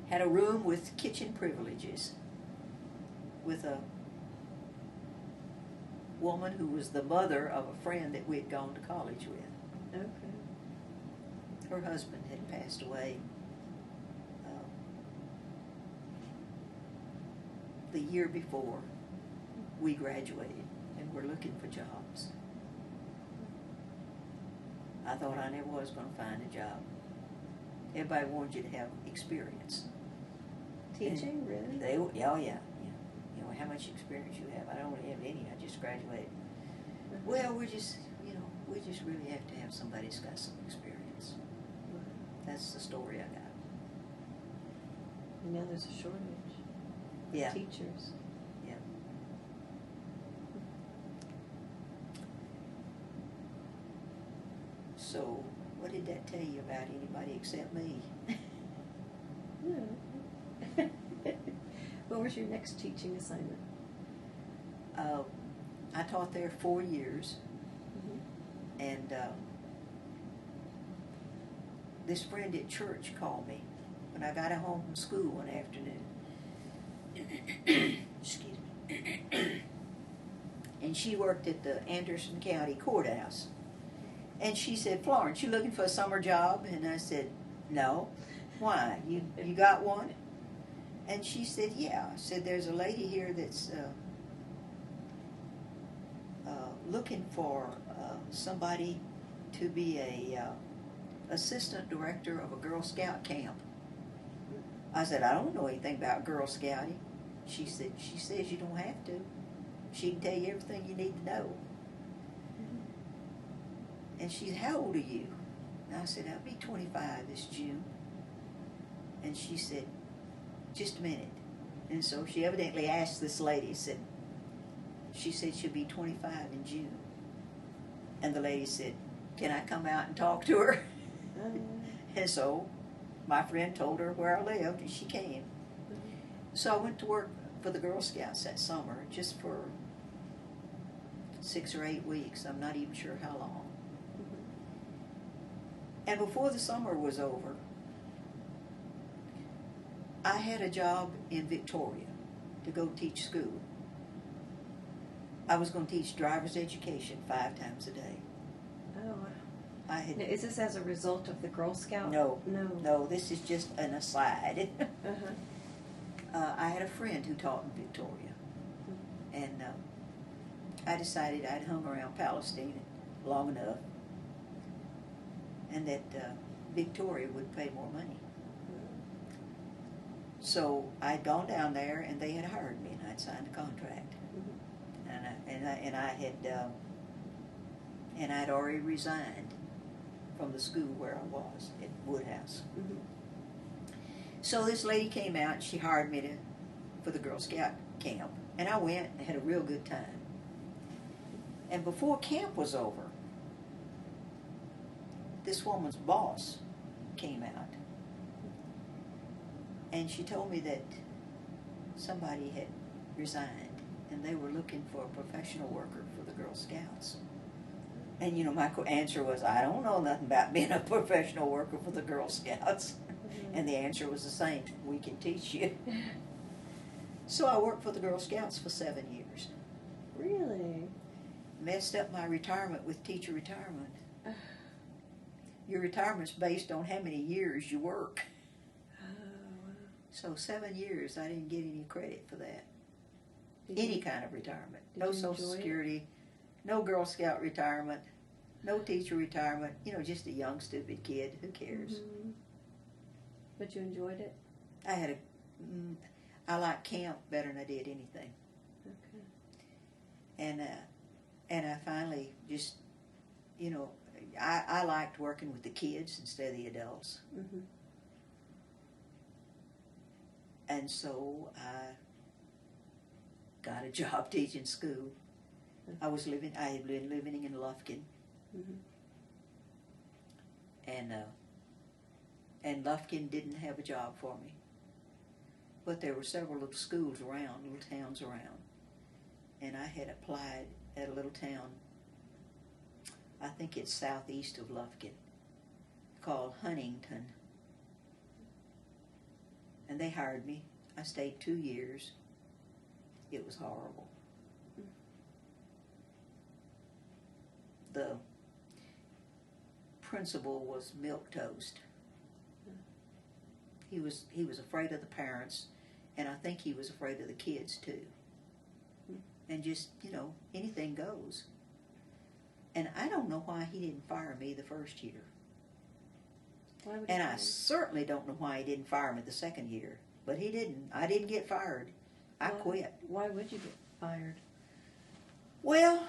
Had a room with kitchen privileges with a woman who was the mother of a friend that we had gone to college with. Okay. Her husband had passed away the year before we graduated, and we're looking for jobs. I thought I never was going to find a job. Everybody wanted you to have experience. Teaching, really? They, oh yeah. You know, how much experience you have. I don't really have any. I just graduated. Well, we just really have to have somebody who's got some experience. That's the story I got. And now there's a shortage of Yeah. teachers. Yeah. So, what did that tell you about anybody except me? No. What was your next teaching assignment? I taught there 4 years, Mm-hmm. and this friend at church called me when I got home from school one afternoon. Excuse me. And she worked at the Anderson County Courthouse. And she said, "Florence, you looking for a summer job?" And I said, "No." "Why? You got one?" And she said, "Yeah." I said, "There's a lady here that's looking for somebody to be a assistant director of a Girl Scout camp." I said, "I don't know anything about Girl Scouting." She said, "She says you don't have to. She can tell you everything you need to know." And she said, "How old are you?" And I said, "I'll be 25 this June." And she said, "Just a minute." And so she evidently asked this lady, she said she'll be 25 in June. And the lady said, "Can I come out and talk to her?" And so my friend told her where I lived, and she came. So I went to work for the Girl Scouts that summer, just for 6 or 8 weeks. I'm not even sure how long. And before the summer was over, I had a job in Victoria to go teach school. I was going to teach driver's education 5 times a day. Oh, wow. I had Now, is this as a result of the Girl Scout? no, No. no. This is just an aside. Uh-huh. I had a friend who taught in Victoria, and I decided I'd hung around Palestine long enough, and that Victoria would pay more money. So I'd gone down there, and they had hired me, and I'd signed a contract, and I'd already resigned from the school where I was at Woodhouse. Mm-hmm. So this lady came out, and she hired me for the Girl Scout camp, and I went and had a real good time. And before camp was over, this woman's boss came out, and she told me that somebody had resigned, and they were looking for a professional worker for the Girl Scouts. And, you know, my answer was, "I don't know nothing about being a professional worker for the Girl Scouts." Mm-hmm. And the answer was the same: "We can teach you." So I worked for the Girl Scouts for 7 years. Really? Messed up my retirement with teacher retirement. Your retirement's based on how many years you work. Oh, wow. So 7 years, I didn't get any credit for that. Did Any you- kind of retirement. did No you Social enjoy it? Security, no Girl Scout retirement, no teacher retirement. You know, just a young, stupid kid. Who cares? Mm-hmm. But you enjoyed it? I like camp better than I did anything. Okay. And I finally just, you know, I liked working with the kids instead of the adults. Mm-hmm. And so I got a job teaching school. I had been living in Lufkin. Mm-hmm. And Lufkin didn't have a job for me. But there were several little schools around, little towns around. And I had applied at a little town, I think it's southeast of Lufkin, called Huntington. And they hired me. I stayed 2 years. It was horrible. The principal was milquetoast. He was afraid of the parents, and I think he was afraid of the kids too. And just, anything goes. And I don't know why he didn't fire me the first year. Why would he And fire I you? certainly don't know why he didn't fire me the second year. But he didn't. I didn't get fired. I quit. Why would you get fired? Well,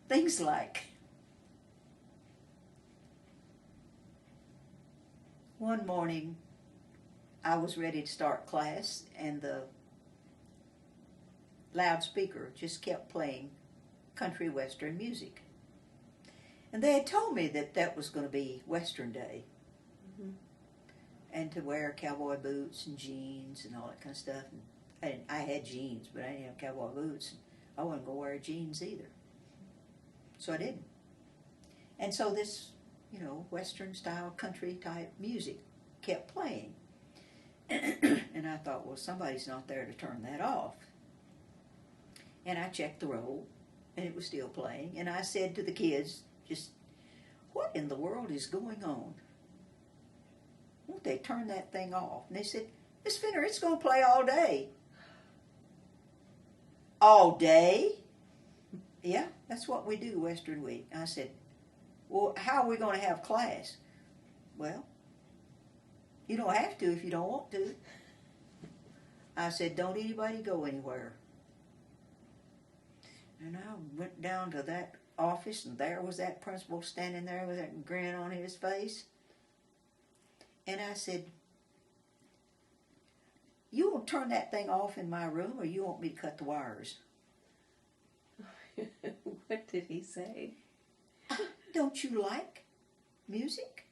things like one morning I was ready to start class, and the loudspeaker just kept playing country western music. And they had told me that that was going to be Western Day, Mm-hmm. and to wear cowboy boots and jeans and all that kind of stuff. And I had jeans, but I didn't have cowboy boots. I wasn't going to wear jeans either. So I didn't. And so this, Western style country type music kept playing. And I thought, well, somebody's not there to turn that off. And I checked the roll, and it was still playing. And I said to the kids, just, what in the world is going on? Won't they turn that thing off? And they said, Miss Fenner, it's going to play all day. All day? Yeah, that's what we do Western Week. I said, well, how are we going to have class? Well, you don't have to if you don't want to. I said, don't anybody go anywhere. And I went down to that office, and there was that principal standing there with that grin on his face. And I said, you want to turn that thing off in my room, or you want me to cut the wires? What did he say? Don't you like music?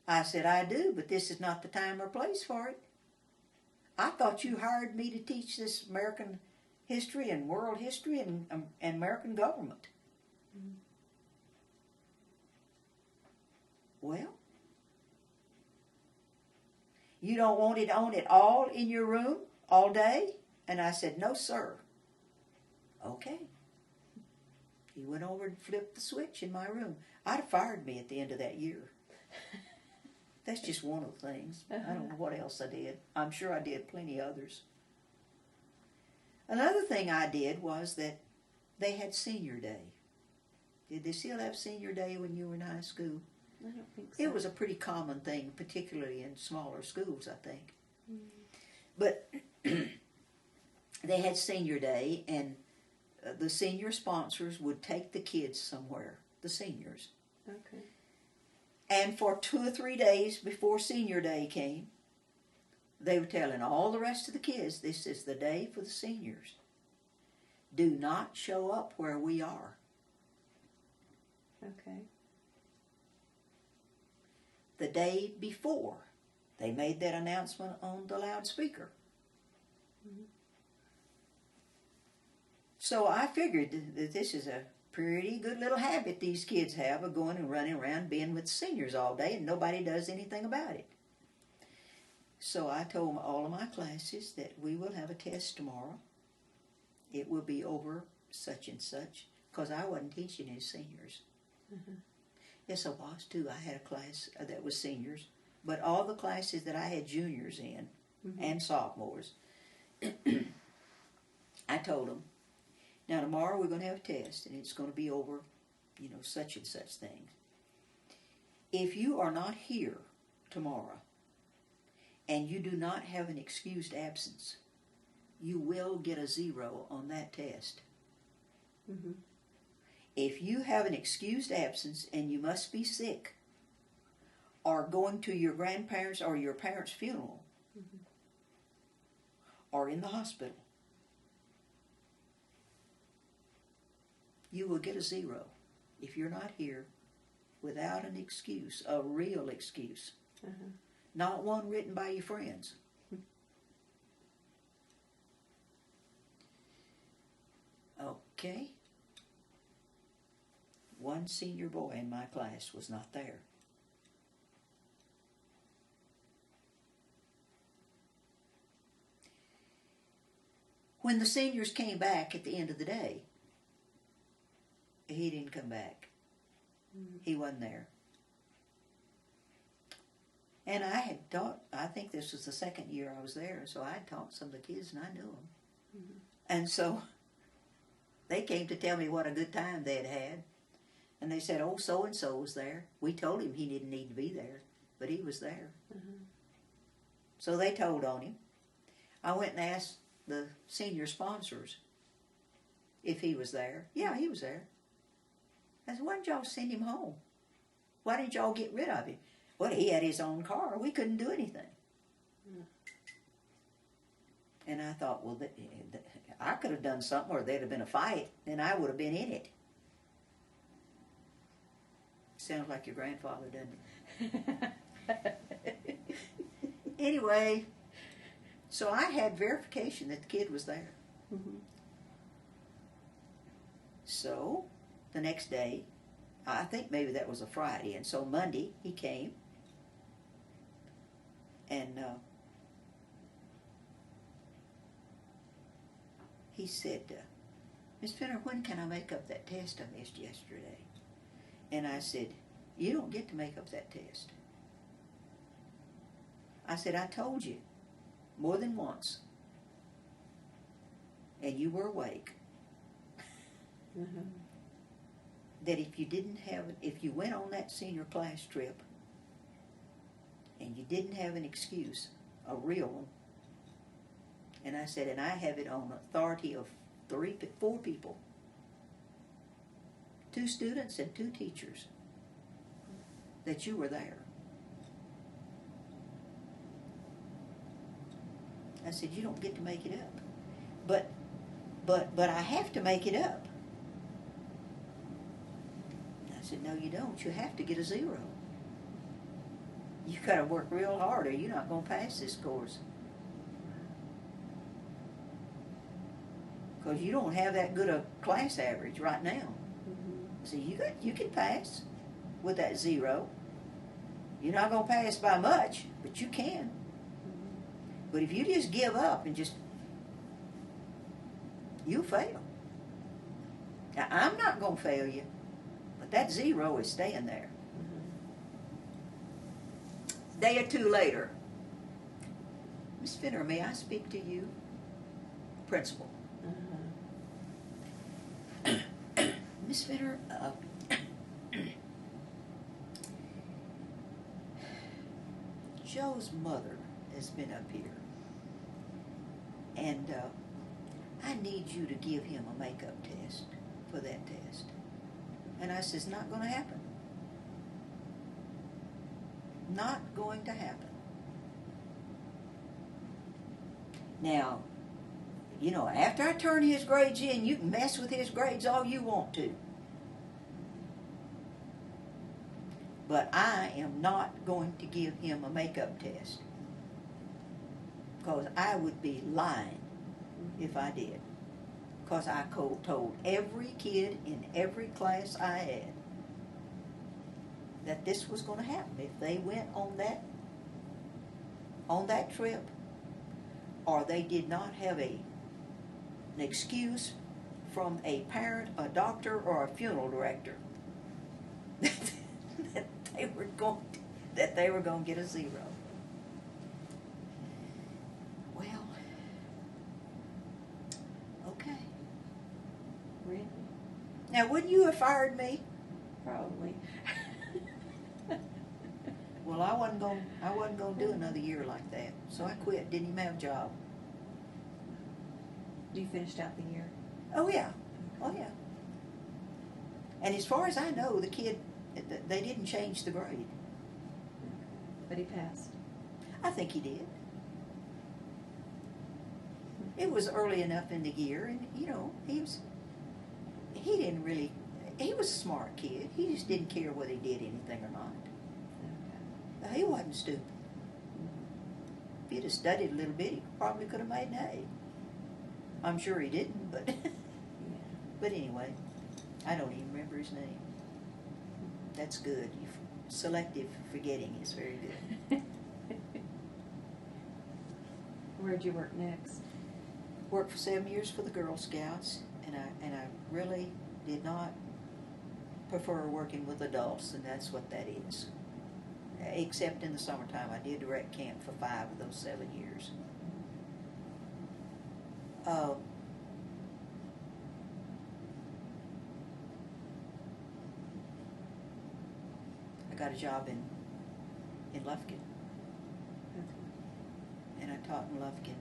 I said, I do, but this is not the time or place for it. I thought you hired me to teach this American history and world history and American government. Mm-hmm. Well, you don't want it on at all in your room all day? And I said, no, sir. Okay. He went over and flipped the switch in my room. I'd have fired me at the end of that year. That's just one of the things. I don't know what else I did. I'm sure I did plenty others. Another thing I did was that they had senior day. Did they still have senior day when you were in high school? I don't think so. It was a pretty common thing, particularly in smaller schools, I think. Mm. But they had senior day, and the senior sponsors would take the kids somewhere, the seniors. Okay. And for 2 or 3 days before senior day came, they were telling all the rest of the kids, this is the day for the seniors. Do not show up where we are. Okay. The day before, they made that announcement on the loudspeaker. Mm-hmm. So I figured that this is a pretty good little habit these kids have of going and running around being with seniors all day, and nobody does anything about it. So I told all of my classes that we will have a test tomorrow. It will be over such and such, because I wasn't teaching any seniors. Mm-hmm. Yes, I was too. I had a class that was seniors, but all the classes that I had juniors in Mm-hmm. and sophomores, I told them, now tomorrow we're going to have a test, and it's going to be over, such and such things. If you are not here tomorrow, and you do not have an excused absence, you will get a 0 on that test. Mm-hmm. If you have an excused absence and you must be sick, or going to your grandparents' or your parents' funeral, or in the hospital, you will get a 0 if you're not here without an excuse, a real excuse. Not one written by your friends. Okay. One senior boy in my class was not there. When the seniors came back at the end of the day, he didn't come back. He wasn't there. And I had taught, I think this was the second year I was there, so I had taught some of the kids and I knew them. And so they came to tell me what a good time they had had. And they said, oh, so-and-so was there. We told him he didn't need to be there, but he was there. So they told on him. I went and asked the senior sponsors if he was there. Yeah, he was there. I said, why didn't y'all send him home? Why didn't y'all get rid of him? Well, he had his own car. We couldn't do anything. And I thought, well, I could have done something, or there'd have been a fight, and I would have been in it. Sounds like your grandfather, doesn't it? Anyway, so I had verification that the kid was there. So the next day, I think maybe that was a Friday, and so Monday he came, and he said, Miss Fenner, when can I make up that test I missed yesterday? And I said, you don't get to make up that test. I said, I told you more than once, and you were awake, that if you didn't have, if you went on that senior class trip and you didn't have an excuse, a real one, and I said, and I have it on authority of 4 people, 2 students and 2 teachers, that you were there. I said, you don't get to make it up. But I have to make it up. I said, no, you don't. You have to get a 0. You got to work real hard, or you're not going to pass this course. Because you don't have that good a class average right now. So you can pass with that 0. You're not going to pass by much, but you can. But if you just give up and just, you'll fail. Now, I'm not going to fail you, but that 0 is staying there. Day or 2 later, Miss Fenner, may I speak to you? Principal. Miss Fenner, Joe's mother has been up here, and I need you to give him a makeup test for that test. And I says, not going to happen. Not going to happen. Now, you know, after I turn his grades in, you can mess with his grades all you want to. But I am not going to give him a makeup test, because I would be lying if I did. Because I told every kid in every class I had that this was going to happen if they went on that trip, or they did not have an excuse from a parent, a doctor, or a funeral director that they were going to get a 0. Well, okay. Really? Now, wouldn't you have fired me? Probably. Well, I wasn't going to do another year like that, so I quit. Didn't even have a job. You finished out the year? Oh yeah, oh yeah. And as far as I know, the kid, they didn't change the grade. But he passed. I think he did. It was early enough in the year, and he didn't really, he was a smart kid. He just didn't care whether he did anything or not. Okay. He wasn't stupid. If he'd have studied a little bit, he probably could have made an A. I'm sure he didn't, but but anyway, I don't even remember his name. That's good. Selective forgetting is very good. Where'd you work next? Worked for 7 years for the Girl Scouts, and I really did not prefer working with adults, and that's what that is. Except in the summertime, I did direct camp for 5 of those 7 years. I got a job in Lufkin, and I taught in Lufkin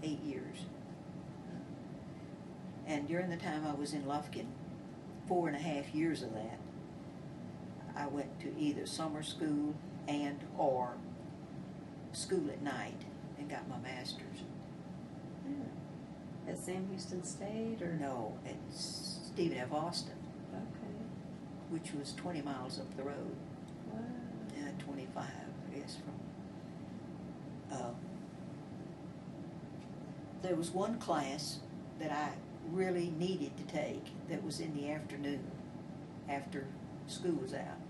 8 years. And during the time I was in Lufkin, 4.5 years of that, I went to either summer school and or school at night and got my master's. At Sam Houston State or? No, at Stephen F. Austin, Okay. which was 20 miles up the road. Wow. Yeah, 25, I guess, from... there was one class that I really needed to take that was in the afternoon after school was out.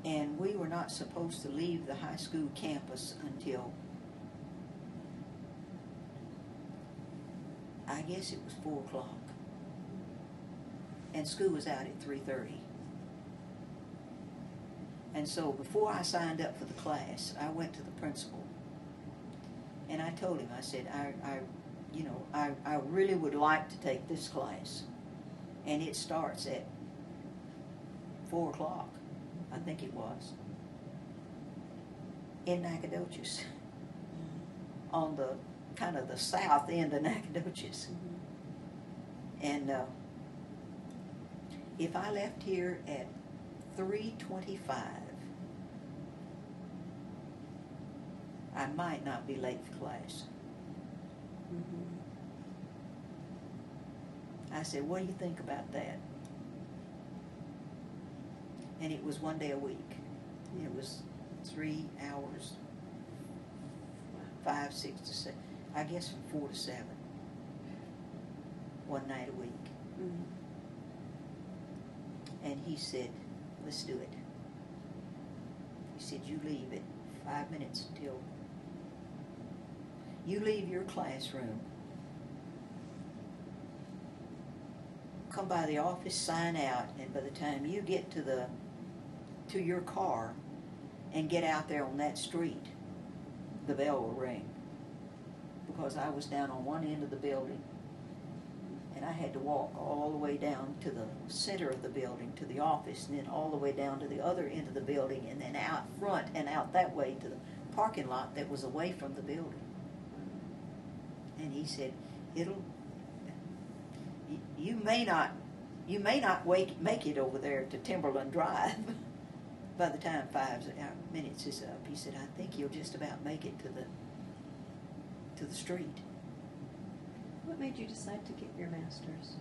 And we were not supposed to leave the high school campus until, I guess it was 4 o'clock. And school was out at 3:30. And so before I signed up for the class, I went to the principal. And I told him, I said, I really would like to take this class. And it starts at 4 o'clock, I think it was, in Nacogdoches, on the kind of the south end of Nacogdoches. And if I left here at 3:25, I might not be late for class. I said, what do you think about that? And it was 1 day a week. It was 3 hours, 5, 6 to 7, I guess from 4 to 7, one night a week. And he said, let's do it. He said, you leave at 5 minutes until you leave your classroom, come by the office, sign out, and by the time you get to your car and get out there on that street, the bell will ring. Because I was down on one end of the building, and I had to walk all the way down to the center of the building to the office, and then all the way down to the other end of the building, and then out front and out that way to the parking lot that was away from the building. And he said, you may not make it over there to Timberland Drive by the time 5 minutes is up. He said, I think you'll just about make it to the street. What made you decide to get your master's?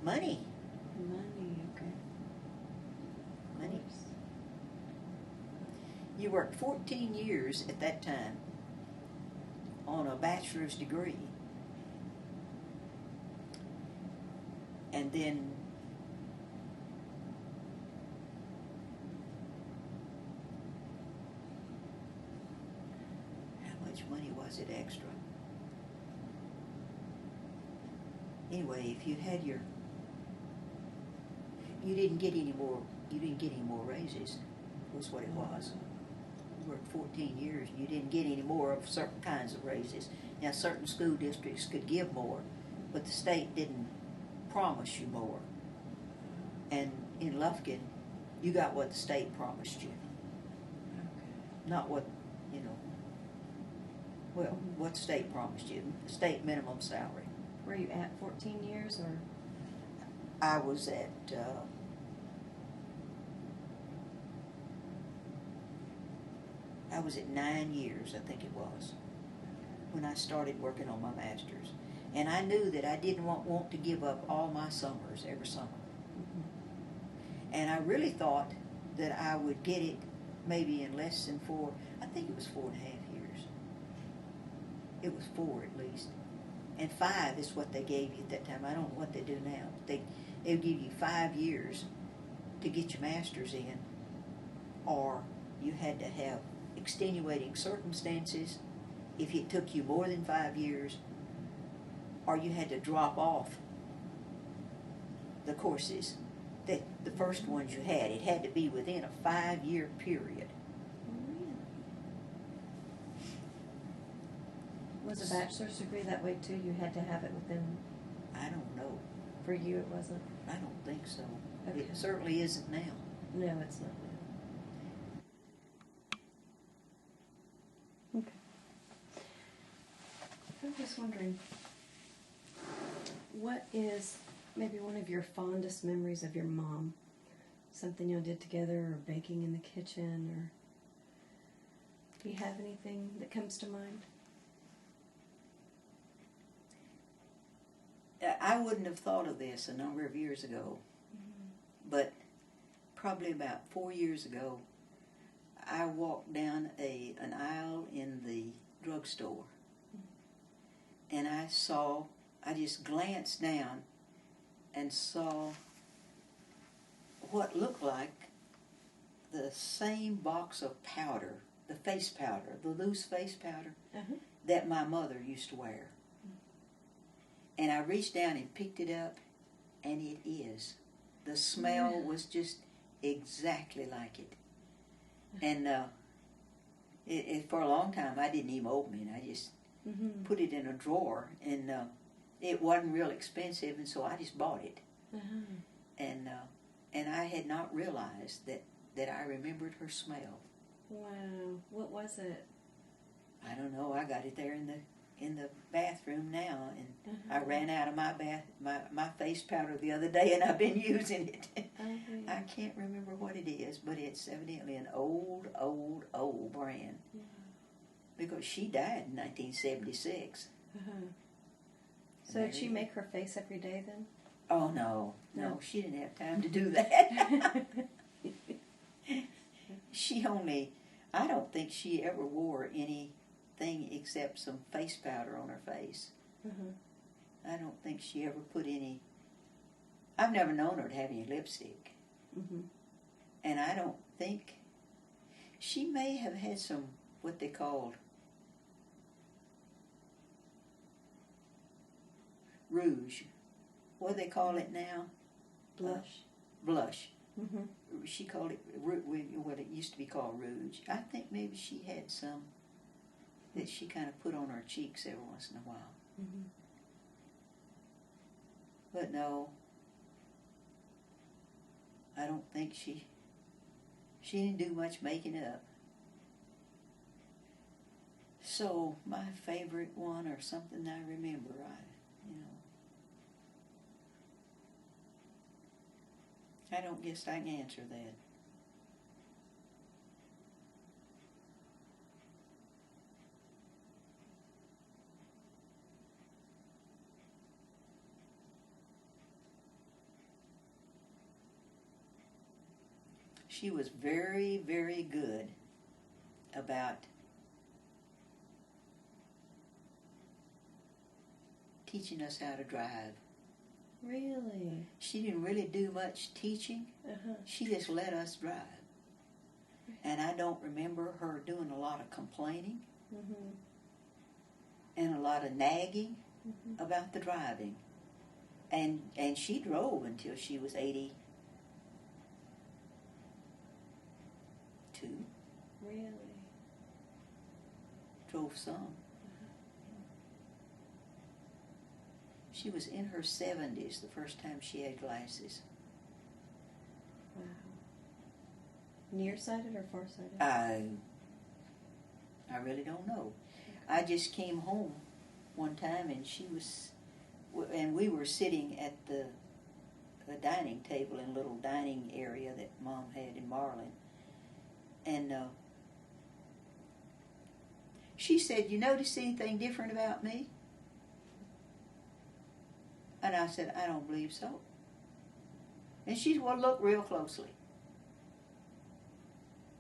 Money. Money, okay. Money. You worked 14 years at that time on a bachelor's degree. And then how much money was it extra? Anyway, if you had you didn't get any more raises, was what it was. You worked 14 years, you didn't get any more of certain kinds of raises. Now, certain school districts could give more, but the state didn't promise you more. And in Lufkin, you got what the state promised you. Not what, what the state promised you, the state minimum salary. Were you at 14 years or? I was at I was at 9 years, I think it was, when I started working on my master's. And I knew that I didn't want to give up all my summers every summer. And I really thought that I would get it maybe in less than 4, I think it was 4.5 years. It was 4 at least. And 5 is what they gave you at that time. I don't know what they do now. They would give you 5 years to get your master's in, or you had to have extenuating circumstances if it took you more than 5 years, or you had to drop off the courses, that the first ones you had. It had to be within a 5-year period. Really? Was a bachelor's degree that way too? You had to have it within. I don't know. For you, it wasn't. I don't think so. Okay. It certainly isn't now. No, it's not. Okay. I'm just wondering, what is maybe one of your fondest memories of your mom? Something y'all did together, or baking in the kitchen, or do you have anything that comes to mind? I wouldn't have thought of this a number of years ago, but probably about 4 years ago, I walked down an aisle in the drugstore, and I just glanced down and saw what looked like the same box of powder, the face powder, the loose face powder, that my mother used to wear. And I reached down and picked it up, and it is. The smell was just exactly like it. And for a long time, I didn't even open it. I just put it in a drawer, and it wasn't real expensive, and so I just bought it. And I had not realized that I remembered her smell. Wow. What was it? I don't know. I got it there in the bathroom now, and I ran out of my face powder the other day, and I've been using it. I can't remember what it is, but it's evidently an old brand. Because she died in 1976. So did she make her face every day then? Oh, no, she didn't have time to do that. I don't think she ever wore anything except some face powder on her face. I don't think she ever put any, I've never known her to have any lipstick. And I don't think, she may have had some, what they called rouge. What do they call it now? Blush. Blush. She called it what it used to be called rouge. I think maybe she had some that she kind of put on her cheeks every once in a while. But no, I don't think she didn't do much making up. So my favorite one, or something I remember, I don't guess I can answer that. She was very, very good about teaching us how to drive. Really? She didn't really do much teaching. She just let us drive. And I don't remember her doing a lot of complaining and a lot of nagging about the driving. And she drove until she was 82. Really? Drove some. She was in her 70s the first time she had glasses. Wow. Nearsighted or farsighted? I really don't know. I just came home one time, and we were sitting at the the dining table in a little dining area that Mom had in Marlin. And she said, "You notice anything different about me?" And I said, "I don't believe so." And she said, "Well, look real closely."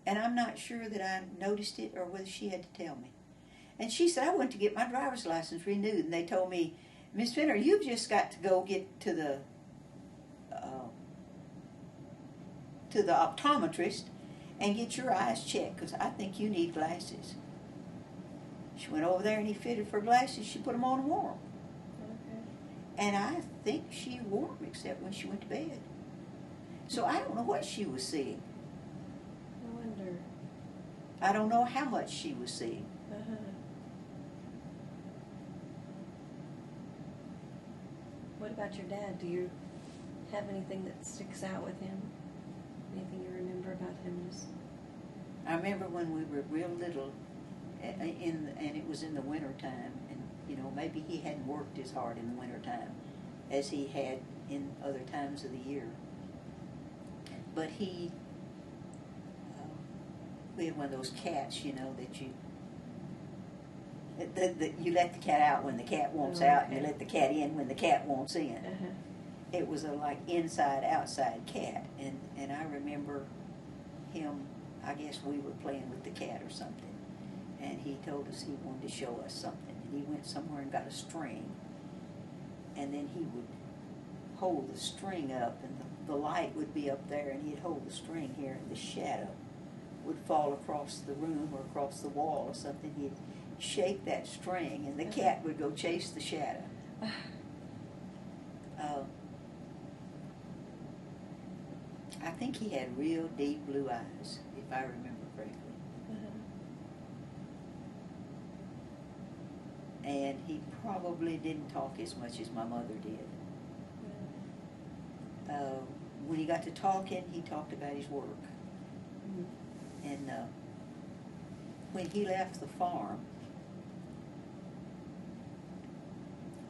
And I'm not sure that I noticed it or whether she had to tell me. And she said, "I went to get my driver's license renewed, and they told me, 'Miss Fenner, you've just got to go get to the optometrist and get your eyes checked because I think you need glasses.'" She went over there and he fitted for glasses. She put them on and wore them. Okay. And I think she wore them except when she went to bed. So I don't know what she was seeing. I wonder. I don't know how much she was seeing. Uh-huh. What about your dad? Do you have anything that sticks out with him? Anything you remember about him? I remember when we were real little, and it was in the winter time, and maybe he hadn't worked as hard in the winter time as he had in other times of the year. But we had one of those cats, that you let the cat out when the cat wants out, and you let the cat in when the cat wants in. Uh-huh. It was a inside outside cat, and I remember him. I guess we were playing with the cat or something, and he told us he wanted to show us something, and he went somewhere and got a string, and then he would hold the string up, and the light would be up there, and he'd hold the string here, and the shadow would fall across the room or across the wall or something. He'd shake that string, and the cat would go chase the shadow. I think he had real deep blue eyes, if I remember correctly. Uh-huh. And he probably didn't talk as much as my mother did. When he got to talking, he talked about his work. Mm-hmm. And when he left the farm,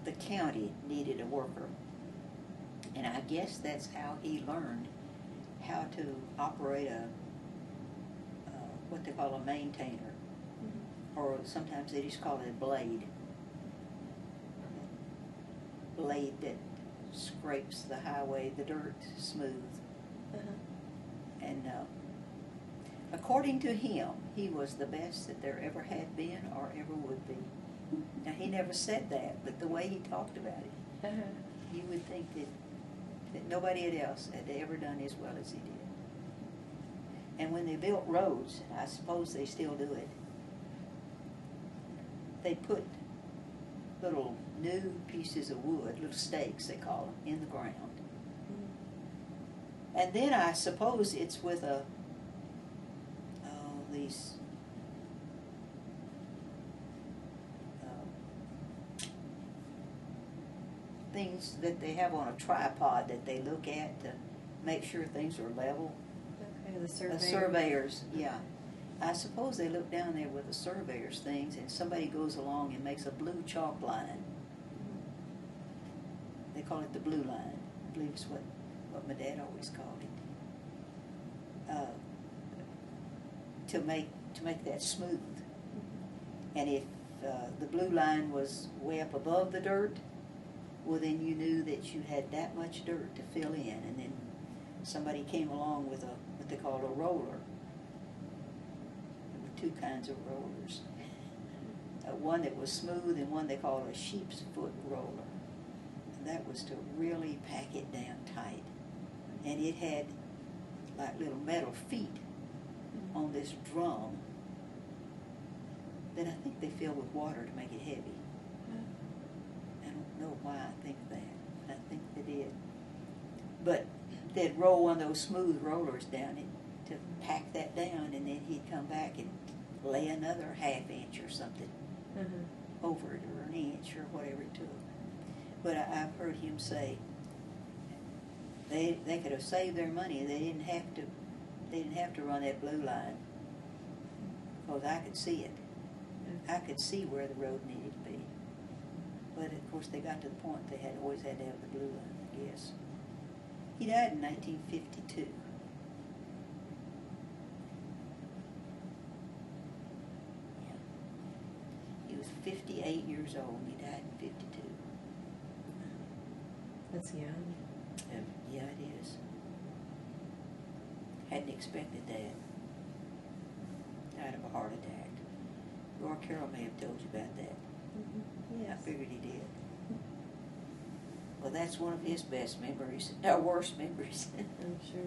the county needed a worker. And I guess that's how he learned how to operate what they call a maintainer. Mm-hmm. Or sometimes they just call it a blade. Blade that scrapes the highway, the dirt smooth. Uh-huh. And according to him, he was the best that there ever had been or ever would be. Now, he never said that, but the way he talked about it, Uh-huh. you would think that nobody else had ever done as well as he did. And when they built roads, I suppose they still do it, they put little new pieces of wood, little stakes they call them, in the ground. Mm-hmm. And then I suppose it's with these things that they have on a tripod that they look at to make sure things are level. Okay, the surveyor. The surveyors, yeah. I suppose they look down there with the surveyors' things, and somebody goes along and makes a blue chalk line. Mm-hmm. They call it the blue line. I believe it's what my dad always called it. To make that smooth. And if the blue line was way up above the dirt, well, then you knew that you had that much dirt to fill in, and then somebody came along with what they called a roller. There were two kinds of rollers. One that was smooth and one they called a sheep's foot roller. And that was to really pack it down tight. And it had like little metal feet on this drum that I think they fill with water to make it heavy. I don't know why I think that. I think they did. But they'd roll one of those smooth rollers down it to pack that down, and then he'd come back and lay another half inch or something over it, or an inch, or whatever it took. But I've heard him say they could have saved their money. They didn't have to run that blue line, because I could see it. I could see where the road needed to be. But of course they got to the point they always had to have the blue line, I guess. He died in 1952. Yeah. He was 58 years old. He died in 52. That's young. Yeah, it is. Hadn't expected that. Died of a heart attack. Laura Carroll may have told you about that. Mm-hmm. Yeah, I figured he did. Well, that's one of his best memories. Our worst memories. I'm sure.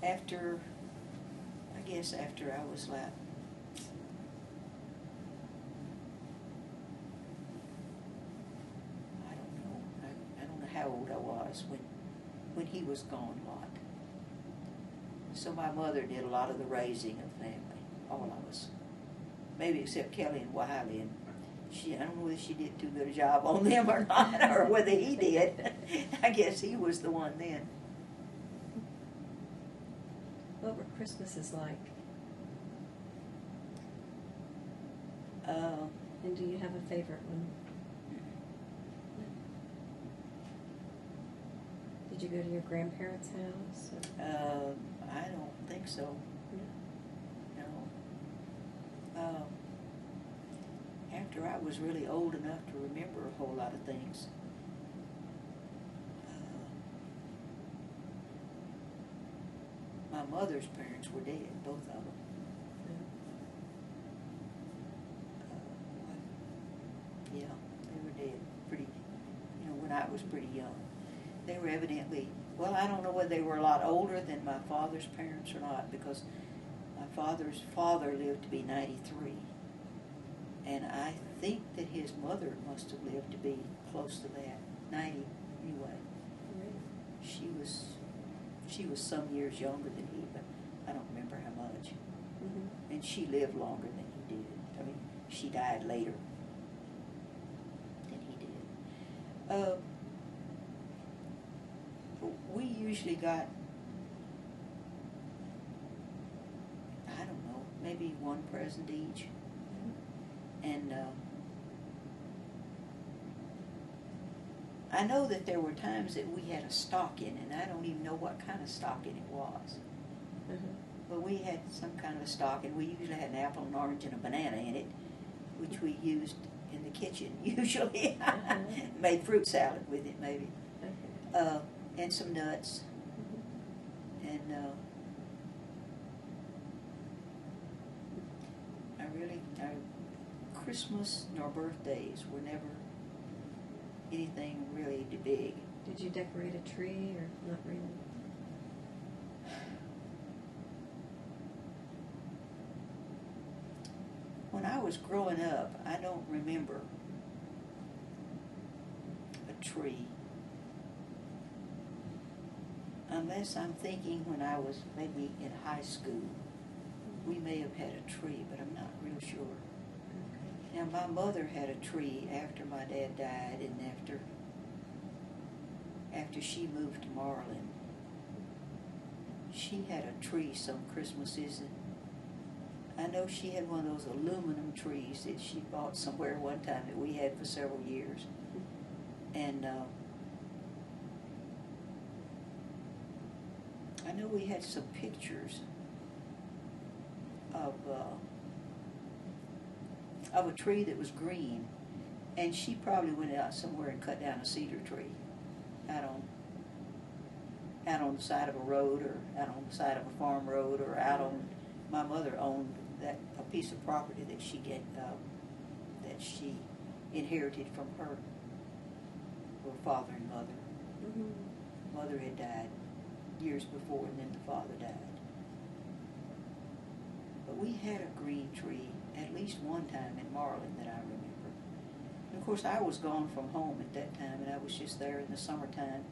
Yeah. After I was like, I don't know how old I was when he was gone a lot. So my mother did a lot of the raising of family, all of us, maybe except Kelly and Wiley, and I don't know whether she did too good a job on them or not, or whether he did. I guess he was the one then. What were Christmases like? And do you have a favorite one? Did you go to your grandparents' house? I don't think so. No. After I was really old enough to remember a whole lot of things, my mother's parents were dead, both of them. Yeah, they were dead pretty, when I was pretty young. They were evidently, well, I don't know whether they were a lot older than my father's parents or not, because my father's father lived to be 93. And I think that his mother must have lived to be close to that, 90 anyway. Right. She was some years younger than he, but I don't remember how much. Mm-hmm. And she lived longer than he did. I mean, she died later than he did. We usually got, I don't know, maybe one present each. And I know that there were times that we had a stocking, and I don't even know what kind of stocking it was. Mm-hmm. But we had some kind of a stocking. We usually had an apple, an orange, and a banana in it, which we used in the kitchen, usually. Made fruit salad with it, maybe. Okay. And some nuts. Mm-hmm. And Christmas nor birthdays were never anything really big. Did you decorate a tree or not really? When I was growing up, I don't remember a tree. Unless I'm thinking when I was maybe in high school, we may have had a tree, but I'm not real sure. Okay. Now, my mother had a tree after my dad died, and after she moved to Marlin. She had a tree some Christmases, and I know she had one of those aluminum trees that she bought somewhere one time that we had for several years. And I know we had some pictures of a tree that was green, and she probably went out somewhere and cut down a cedar tree out on the side of a road, or out on the side of a farm road, or out on. My mother owned a piece of property that she inherited from her father and mother. Mm-hmm. Mother had died years before, and then the father died. But we had a green tree at least one time in Marlin that I remember. And of course, I was gone from home at that time, and I was just there in the summertime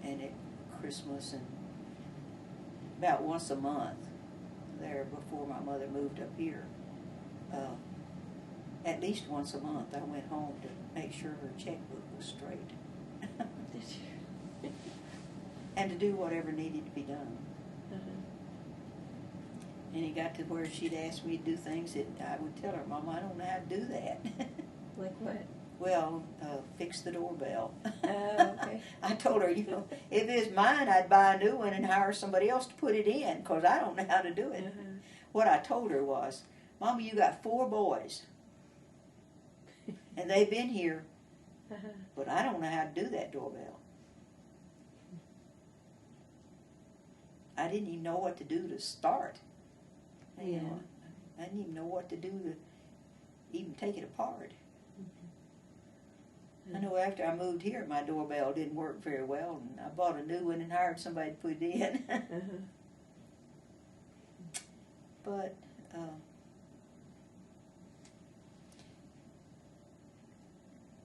and at Christmas, and about once a month there before my mother moved up here. At least once a month I went home to make sure her checkbook was straight. Did you? And to do whatever needed to be done. Uh-huh. And it got to where she'd ask me to do things that I would tell her, Mama, I don't know how to do that. Like what? Well, fix the doorbell. Oh, okay. I told her, if it's mine, I'd buy a new one and hire somebody else to put it in, because I don't know how to do it. Uh-huh. What I told her was, Mama, you got 4 boys, and they've been here, Uh-huh. but I don't know how to do that doorbell. I didn't even know what to do to start. You Yeah. know, I didn't even know what to do to even take it apart. Mm-hmm. I know after I moved here, my doorbell didn't work very well, and I bought a new one and hired somebody to put it in. Uh-huh. But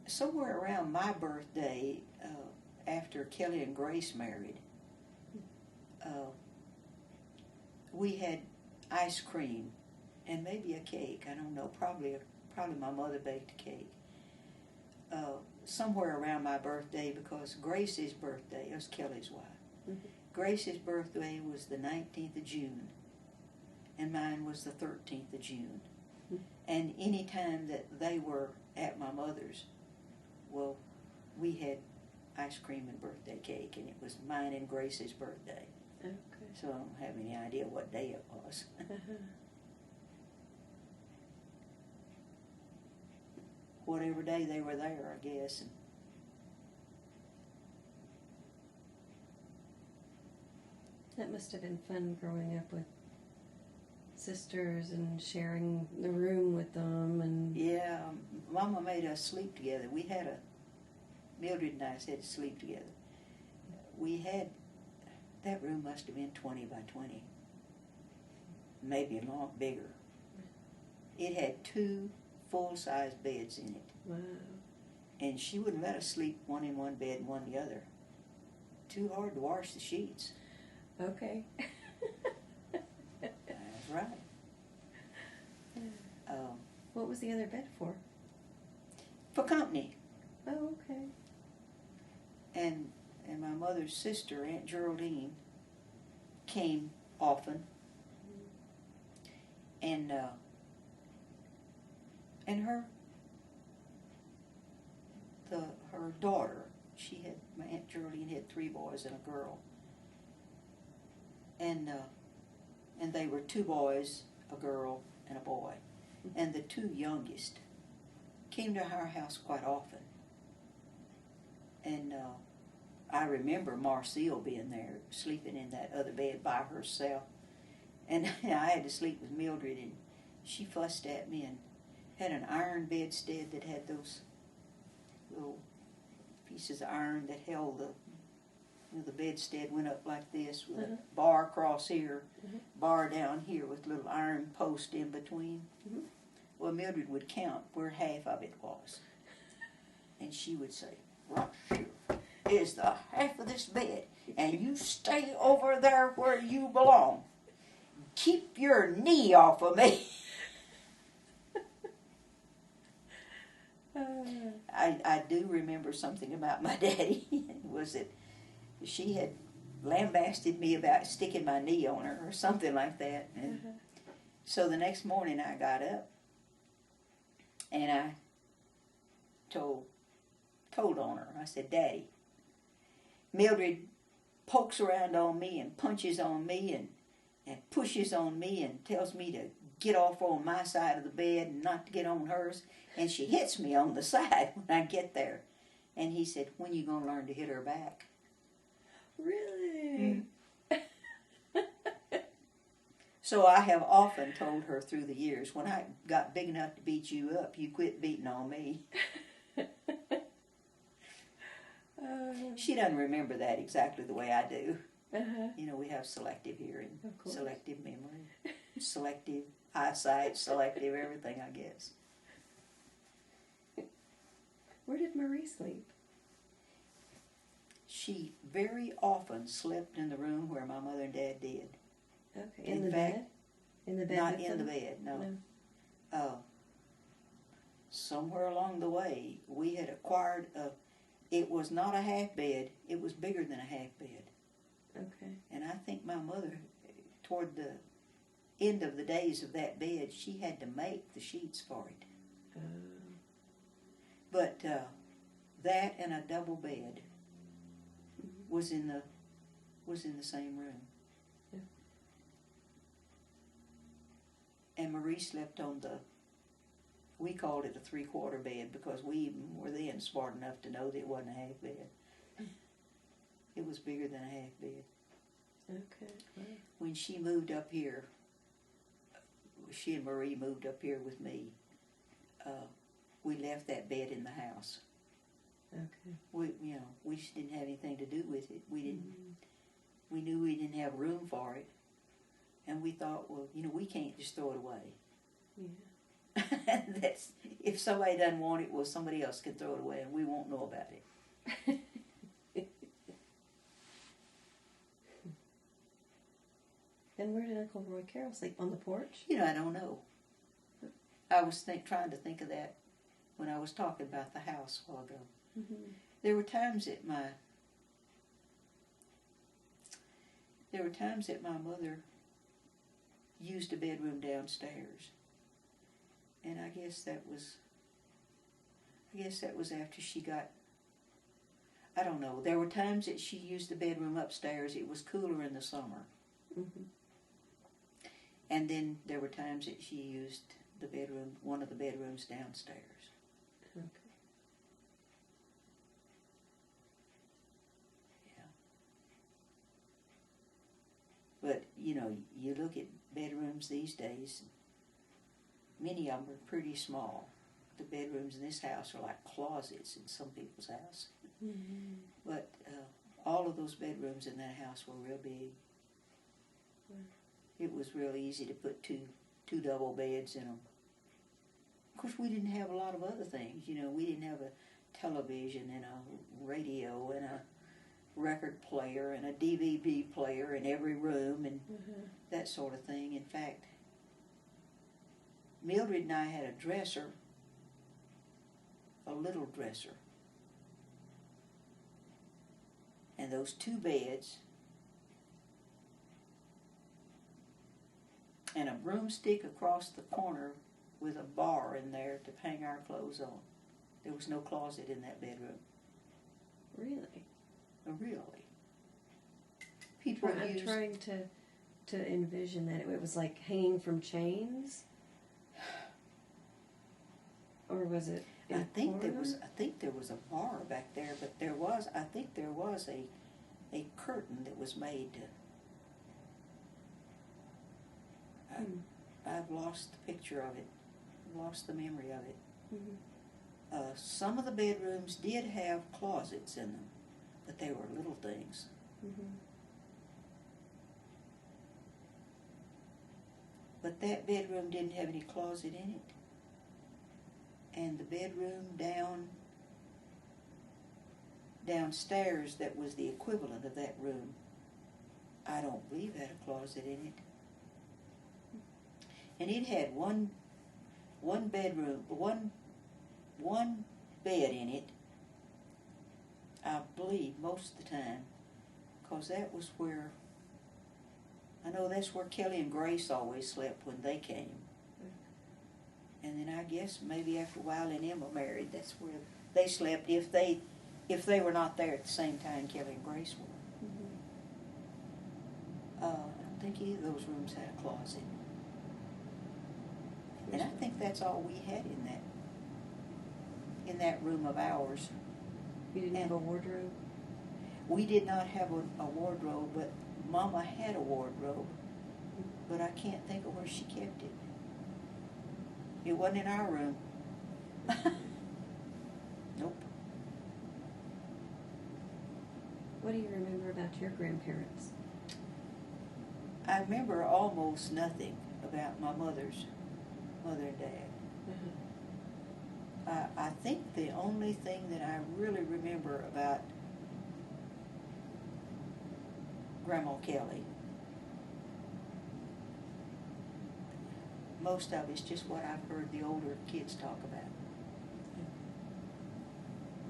somewhere around my birthday, after Kelly and Grace married, we had ice cream and maybe a cake. I don't know. Probably my mother baked a cake. Somewhere around my birthday, because Grace's birthday, it was Kelly's wife. Mm-hmm. Grace's birthday was the 19th of June, and mine was the 13th of June. Mm-hmm. And any time that they were at my mother's, well, we had ice cream and birthday cake, and it was mine and Grace's birthday. Okay. So I don't have any idea what day it was. Uh-huh. Whatever day they were there, I guess. And That must have been fun growing up with sisters and sharing the room with them. And yeah, Mama made us sleep together. We had Mildred and I had to sleep together. We had, that room must have been 20 by 20. Maybe a lot bigger. It had 2 full-size beds in it. wow. And she wouldn't let us sleep one in one bed and one in the other. Too hard to wash the sheets. Okay. That's right. What was the other bed for? For company. Oh, okay. And my mother's sister, Aunt Geraldine, came often. And her daughter, my Aunt Geraldine had 3 boys and a girl. And they were 2 boys, a girl, and a boy. And the 2 youngest came to our house quite often. And I remember Marcille being there, sleeping in that other bed by herself. And I had to sleep with Mildred, and she fussed at me and had an iron bedstead that had those little pieces of iron that held the bedstead went up like this with Uh-huh. a bar across here, Uh-huh. bar down here with little iron post in between. Mm-hmm. Well, Mildred would count where half of it was. And she would say, right here is the half of this bed, and you stay over there where you belong. Keep your knee off of me. I do remember something about my daddy. Was that she had lambasted me about sticking my knee on her or something like that. And so the next morning I got up and I told on her. I said, Daddy, Mildred pokes around on me and punches on me and pushes on me and tells me to get off on my side of the bed and not to get on hers. And she hits me on the side when I get there. And he said, when you going to learn to hit her back? Really? So I have often told her through the years, when I got big enough to beat you up, you quit beating on me. She doesn't remember that exactly the way I do. Uh-huh. You know, we have selective hearing, Of course. selective memory, selective eyesight, selective everything, I guess. Where did Marie sleep? She very often slept in the room where my mother and dad did. Okay. In In the fact, bed? In the bed Not with in them? the bed, no. No. Somewhere along the way, we had acquired it was not a half bed, it was bigger than a half bed. Okay. And I think my mother, toward the end of the days of that bed, she had to make the sheets for it. But that and a double bed was in the same room. Yeah. And Marie slept on we called it a 3/4 bed because we even were then smart enough to know that it wasn't a half bed. It was bigger than a half bed. Okay. Wow. When she moved up here, she and Marie moved up here with me, we left that bed in the house. Okay. We just didn't have anything to do with it. We knew we didn't have room for it, and we thought, well, we can't just throw it away. Yeah. That's, if somebody doesn't want it, well, somebody else can throw it away, and we won't know about it. And where did Uncle Roy Carroll sleep? On the porch? I don't know. I was trying to think of that when I was talking about the house a while ago. Mm-hmm. There were times that my mother used a bedroom downstairs, and I guess that was after she got. I don't know. There were times that she used the bedroom upstairs. It was cooler in the summer. Mm-hmm. And then there were times that she used one of the bedrooms downstairs. Okay. Yeah. But, you look at bedrooms these days, many of them are pretty small. The bedrooms in this house are like closets in some people's house. Mm-hmm. But all of those bedrooms in that house were real big. It was real easy to put two double beds in them. Of course, we didn't have a lot of other things. We didn't have a television and a radio and a record player and a DVD player in every room and that sort of thing. In fact, Mildred and I had a dresser, a little dresser, and those two beds, and a broomstick across the corner with a bar in there to hang our clothes on. There was no closet in that bedroom. Really? Really. People I'm trying to envision that. It was like hanging from chains? Or was it I think there was a bar back there, but I think there was a curtain that was made to. I've lost the picture of it, lost the memory of it. Mm-hmm. Some of the bedrooms did have closets in them, but they were little things. Mm-hmm. But that bedroom didn't have any closet in it. And the bedroom downstairs that was the equivalent of that room, I don't believe had a closet in it. And it had one bedroom, one bed in it, I believe, most of the time, because that was where, I know that's where Kelly and Grace always slept when they came. And then I guess maybe after a while and Emma married, that's where they slept if they were not there at the same time Kelly and Grace were. Mm-hmm. I don't think either of those rooms had a closet. And I think that's all we had in that room of ours. You didn't have a wardrobe? We did not have a wardrobe, but Mama had a wardrobe. But I can't think of where she kept it. It wasn't in our room. Nope. What do you remember about your grandparents? I remember almost nothing about my mother and dad. I think the only thing that I really remember about Grandma Kelly, most of it's just what I've heard the older kids talk about.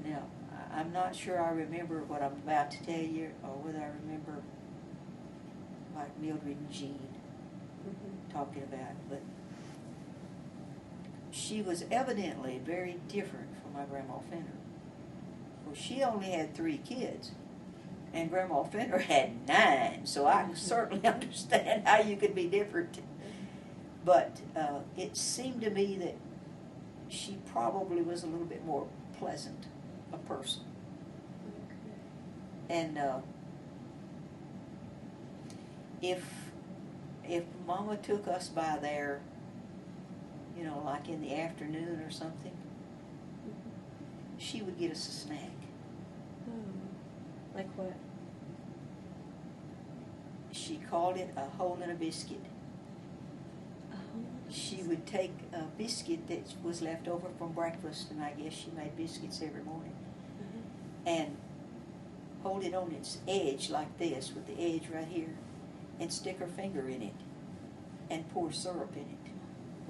Now, I'm not sure I remember what I'm about to tell you, or whether I remember like Mildred and Jean talking about, but she was evidently very different from my Grandma Fenner. Well, she only had 3 kids, and Grandma Fenner had 9, so I can certainly understand how you could be different. But it seemed to me that she probably was a little bit more pleasant a person. And if Mama took us by there, you know, like in the afternoon or something, she would get us a snack. Like what? She called it a hole in a biscuit. She would take a biscuit that was left over from breakfast, and I guess she made biscuits every morning, and hold it on its edge like this, with the edge right here, and stick her finger in it, and pour syrup in it.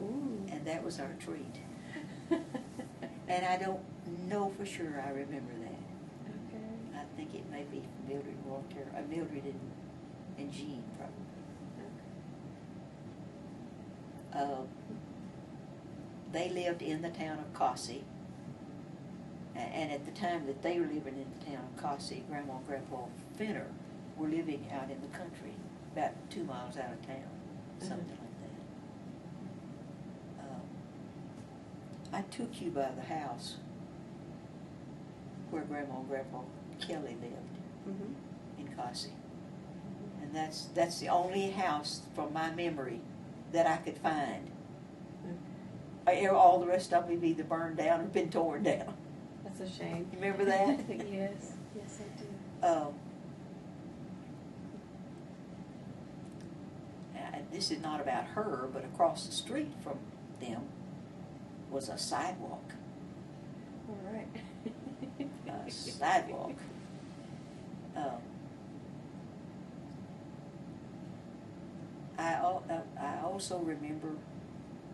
Ooh. And that was our treat. And I don't know for sure I remember that. Okay. I think it may be Mildred and Walter, Mildred and Jean, probably. They lived in the town of Cossie, and at the time that they were living in the town of Cossie, Grandma and Grandpa Fenner were living out in the country, about 2 miles out of town, something like that. I took you by the house where Grandma and Grandpa Kelly lived in Cossie, and that's the only house from my memory that I could find. All the rest of them have either burned down or been torn down. That's a shame. You remember that? Yes, yes I do. This is not about her, but across the street from them was a sidewalk. All right. A sidewalk. I also remember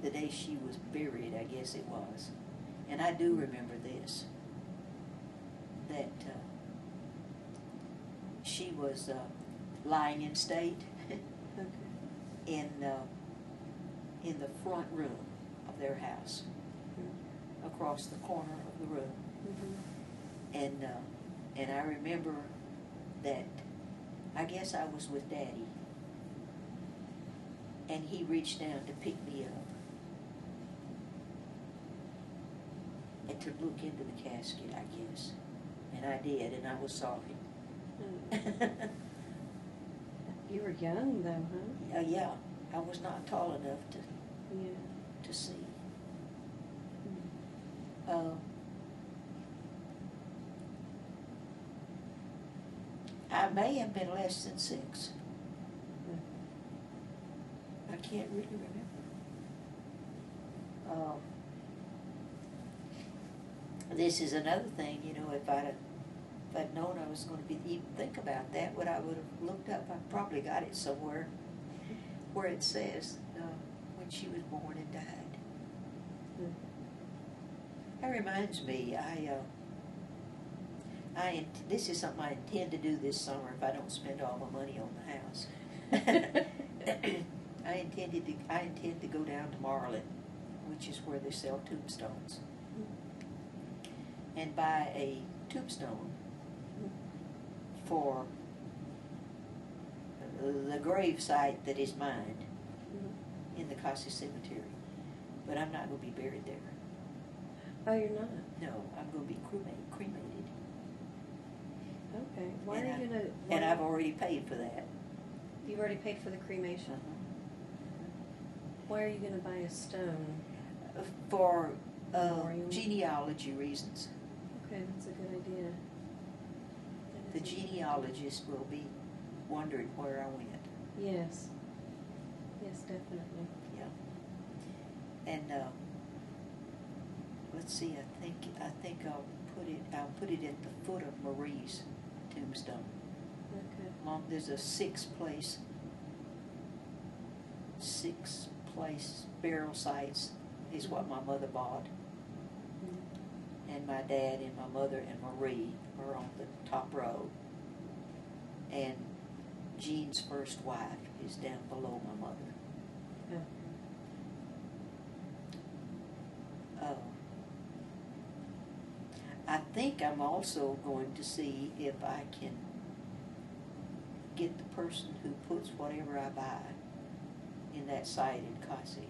the day she was buried, I guess it was. And I do remember this, that she was lying in state in the front room of their house, across the corner of the room. And I remember that I guess I was with Daddy, and he reached down to pick me up and to look into the casket, I guess. And I did, and I was sorry. You were young, though, huh? Yeah, I was not tall enough to see. I may have been less than 6. I can't really remember. This is another thing, you know, if I'd known I was going to even think about that, what I would have looked up, I probably got it somewhere, where it says when she was born and died. That reminds me, this is something I intend to do this summer if I don't spend all my money on the house. I intend to go down to Marlin, which is where they sell tombstones, and buy a tombstone for the grave site that is mine in the Cossie Cemetery. But I'm not going to be buried there. Oh, you're not? No, I'm going to be cremated. Okay. Why are you going to... And I've already paid for that. You've already paid for the cremation? Why are you going to buy a stone? For genealogy reasons. Okay, that's a good idea. The genealogist will be wondering where I went. Yes. Yes, definitely. Yeah. And let's see. I think I'll put it at the foot of Marie's tombstone. Okay. Mom, there's a six place burial sites is what my mother bought. And my dad and my mother and Marie are on the top row. And Jean's first wife is down below my mother. Yeah. I think I'm also going to see if I can get the person who puts whatever I buy in that site in Kasi.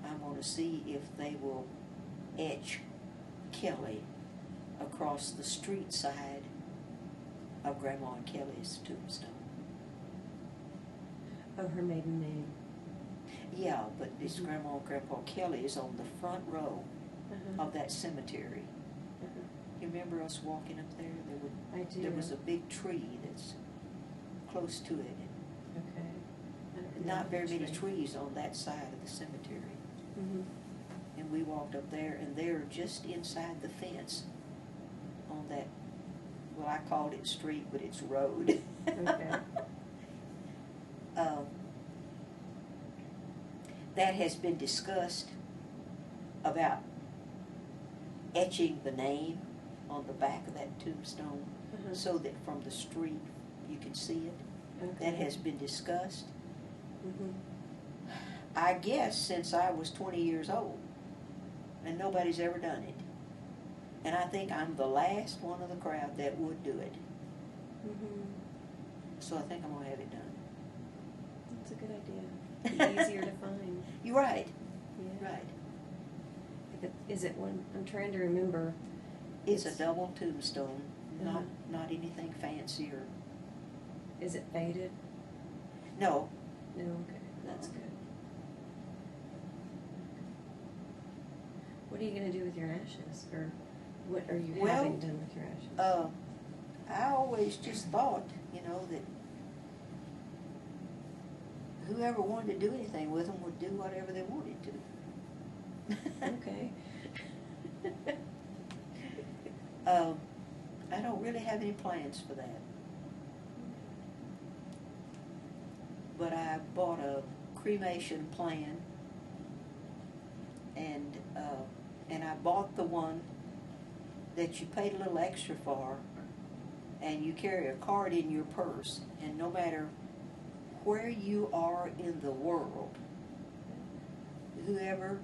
I'm going to see if they will etch Kelly across the street side of Grandma and Kelly's tombstone. Oh, her maiden name. Yeah, but this Grandma and Grandpa Kelly is on the front row of that cemetery. You remember us walking up there? I do. There was a big tree that's close to it. Okay. Not very many trees on that side of the cemetery. Mm-hmm. And we walked up there, and they're just inside the fence on that, well, I called it street, but it's road. Okay. That has been discussed about etching the name on the back of that tombstone so that from the street you can see it. Okay. That has been discussed. Mm-hmm. I guess since I was 20 years old, and nobody's ever done it. And I think I'm the last one of the crowd that would do it. Mm-hmm. So I think I'm going to have it done. That's a good idea. Be easier to find. You're right. Yeah. Right. Is it one? I'm trying to remember. It's a double tombstone, Uh-huh. not anything fancier. Is it faded? No. No. Okay, that's good. What are you going to do with your ashes, or what are you having done with your ashes? I always just thought, that whoever wanted to do anything with them would do whatever they wanted to. Okay. I don't really have any plans for that. But I bought a cremation plan, and I bought the one that you paid a little extra for, and you carry a card in your purse, and no matter where you are in the world, whoever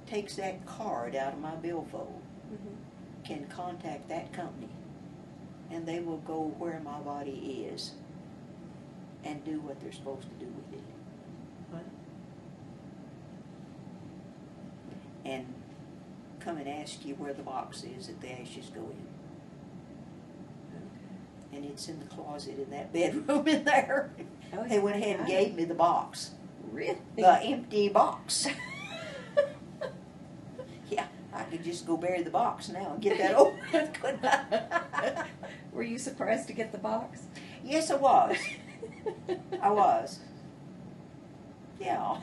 takes that card out of my billfold can contact that company, and they will go where my body is and do what they're supposed to do with it. What? And come and ask you where the box is that the ashes go in. Okay. And it's in the closet in that bedroom in there. Oh, They went ahead and got it. gave me the box. Really? The empty box. Yeah, I could just go bury the box now and get that over with, couldn't I? Were you surprised to get the box? Yes, I was. I was. Yeah.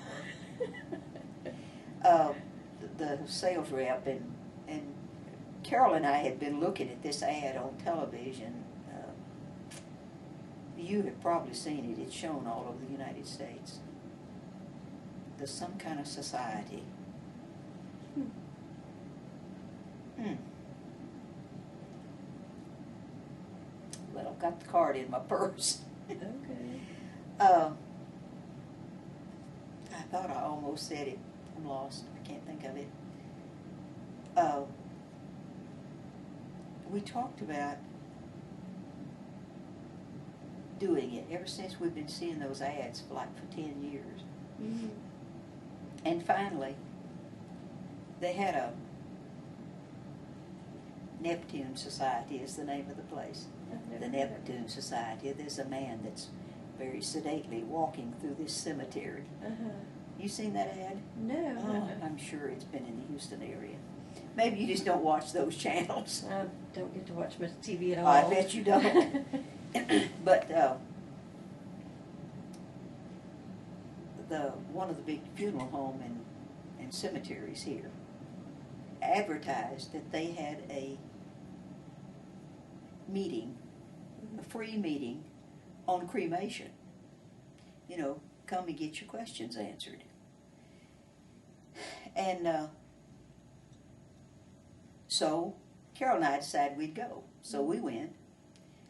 The sales rep and Carol and I had been looking at this ad on television. You have probably seen it. It's shown all over the United States. There's some kind of society. Well, I've got the card in my purse. Okay. I thought I almost said it. I'm lost. I can't think of it. We talked about doing it ever since we've been seeing those ads for 10 years. Mm-hmm. And finally, they had a Neptune Society is the name of the place. The Neptune Society. There's a man that's very sedately walking through this cemetery. You seen that ad? No. Oh, I'm sure it's been in the Houston area. Maybe you just don't watch those channels. I don't get to watch much TV at all. I bet you don't. But one of the big funeral home and cemeteries here advertised that they had a meeting, a free meeting on cremation. Come and get your questions answered. And so Carol and I decided we'd go. So we went.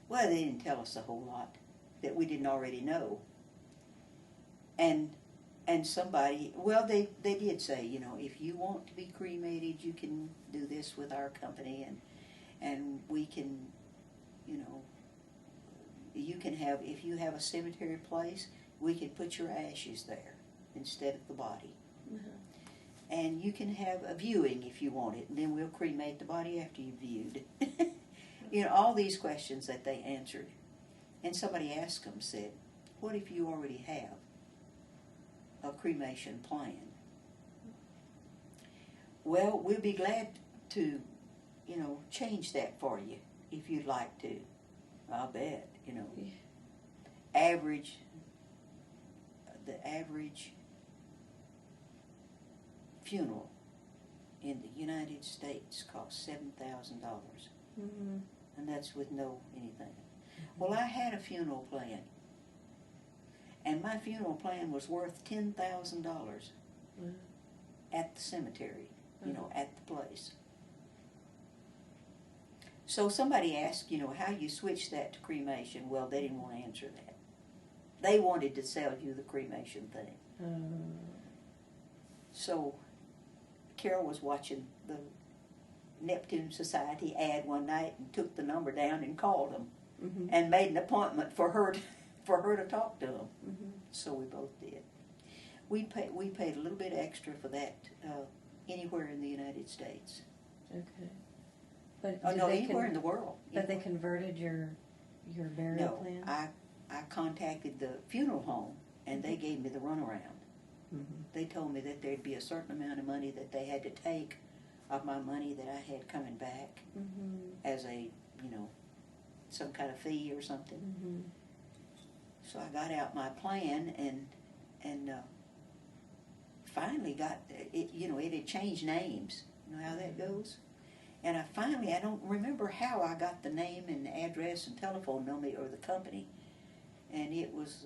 Well, they didn't tell us a whole lot that we didn't already know. and somebody, well, they did say, you know, if you want to be cremated, you can do this with our company, and we can, you know, you can have, if you have a cemetery place, we can put your ashes there instead of the body. And you can have a viewing if you want it, and then we'll cremate the body after you viewed. You know, all these questions that they answered. And somebody asked them, said, what if you already have a cremation plan? Well, we'll be glad to, you know, change that for you if you'd like to. I'll bet, you know. Yeah. The average funeral in the United States costs $7,000, and that's with no anything. Well, I had a funeral plan, and my funeral plan was worth $10,000 at the cemetery, you know, at the place. So somebody asked, you know, how you switched that to cremation. Well, they didn't want to answer that. They wanted to sell you the cremation thing. So Carol was watching the Neptune Society ad one night and took the number down and called them and made an appointment for her to talk to them. So we both did. We paid a little bit extra for that anywhere in the United States. Okay. But anywhere in the world. But they converted your burial plan? No, I contacted the funeral home, and they gave me the runaround. They told me that there'd be a certain amount of money that they had to take of my money that I had coming back as a, you know, some kind of fee or something. So I got out my plan and finally got it. You know, it had changed names. You know how that goes. And I don't remember how I got the name and the address and telephone number or the company. And it was,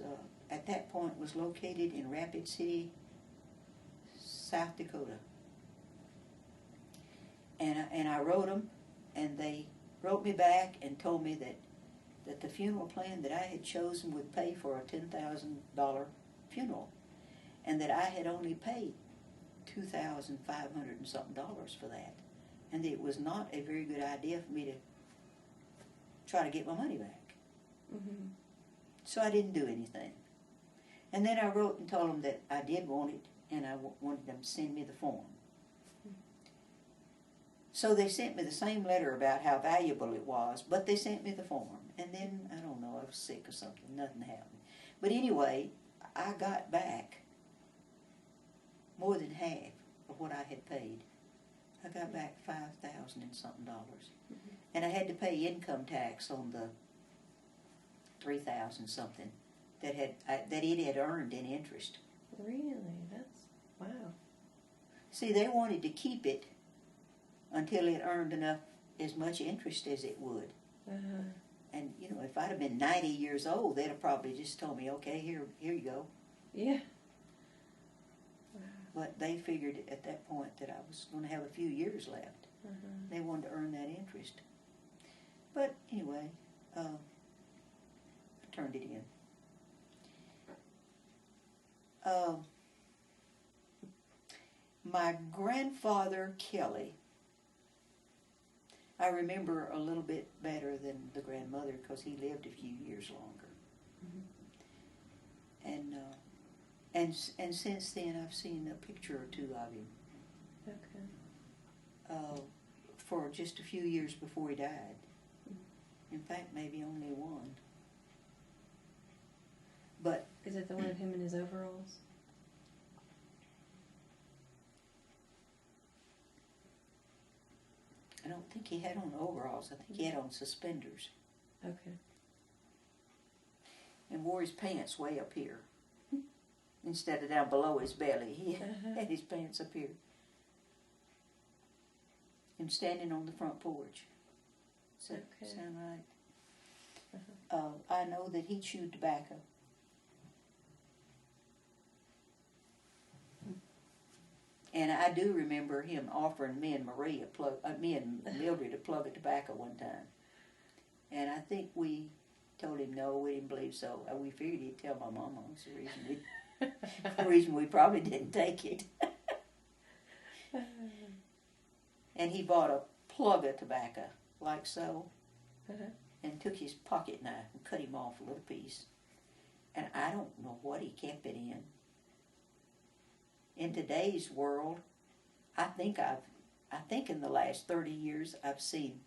at that point, was located in Rapid City, South Dakota. And I wrote them, and they wrote me back and told me that the funeral plan that I had chosen would pay for a $10,000 funeral, and that I had only paid $2,500 and something for that. And it was not a very good idea for me to try to get my money back. So I didn't do anything. And then I wrote and told them that I did want it, and I wanted them to send me the form. So they sent me the same letter about how valuable it was, but they sent me the form. And then, I don't know, I was sick or something, nothing happened. But anyway, I got back more than half of what I had paid. I got back $5,000 and something. And I had to pay income tax on the $3,000 something that it had earned in interest. Really? That's, wow. See, they wanted to keep it until it earned enough, as much interest as it would. And, you know, if I'd have been 90 years old, they'd have probably just told me, okay, here you go. Yeah. Wow. But they figured at that point that I was going to have a few years left. They wanted to earn that interest. But anyway, I turned it in. My grandfather, Kelly, I remember a little bit better than the grandmother because he lived a few years longer. And since then I've seen a picture or two of him. Okay. For just a few years before he died. In fact, maybe only one. But is it the one of him in his overalls? I don't think he had on overalls. I think he had on suspenders. Okay. And wore his pants way up here instead of down below his belly. He had his pants up here. Him standing on the front porch. Does that sound right? I know that he chewed tobacco. And I do remember him offering me and Mildred a plug of tobacco one time. And I think we told him no, we didn't believe so. We figured he'd tell my mama. That's the reason The reason we probably didn't take it. And he bought a plug of tobacco, like so, and took his pocket knife and cut him off a little piece. And I don't know what he kept it in. In today's world, I think in the last 30 years I've seen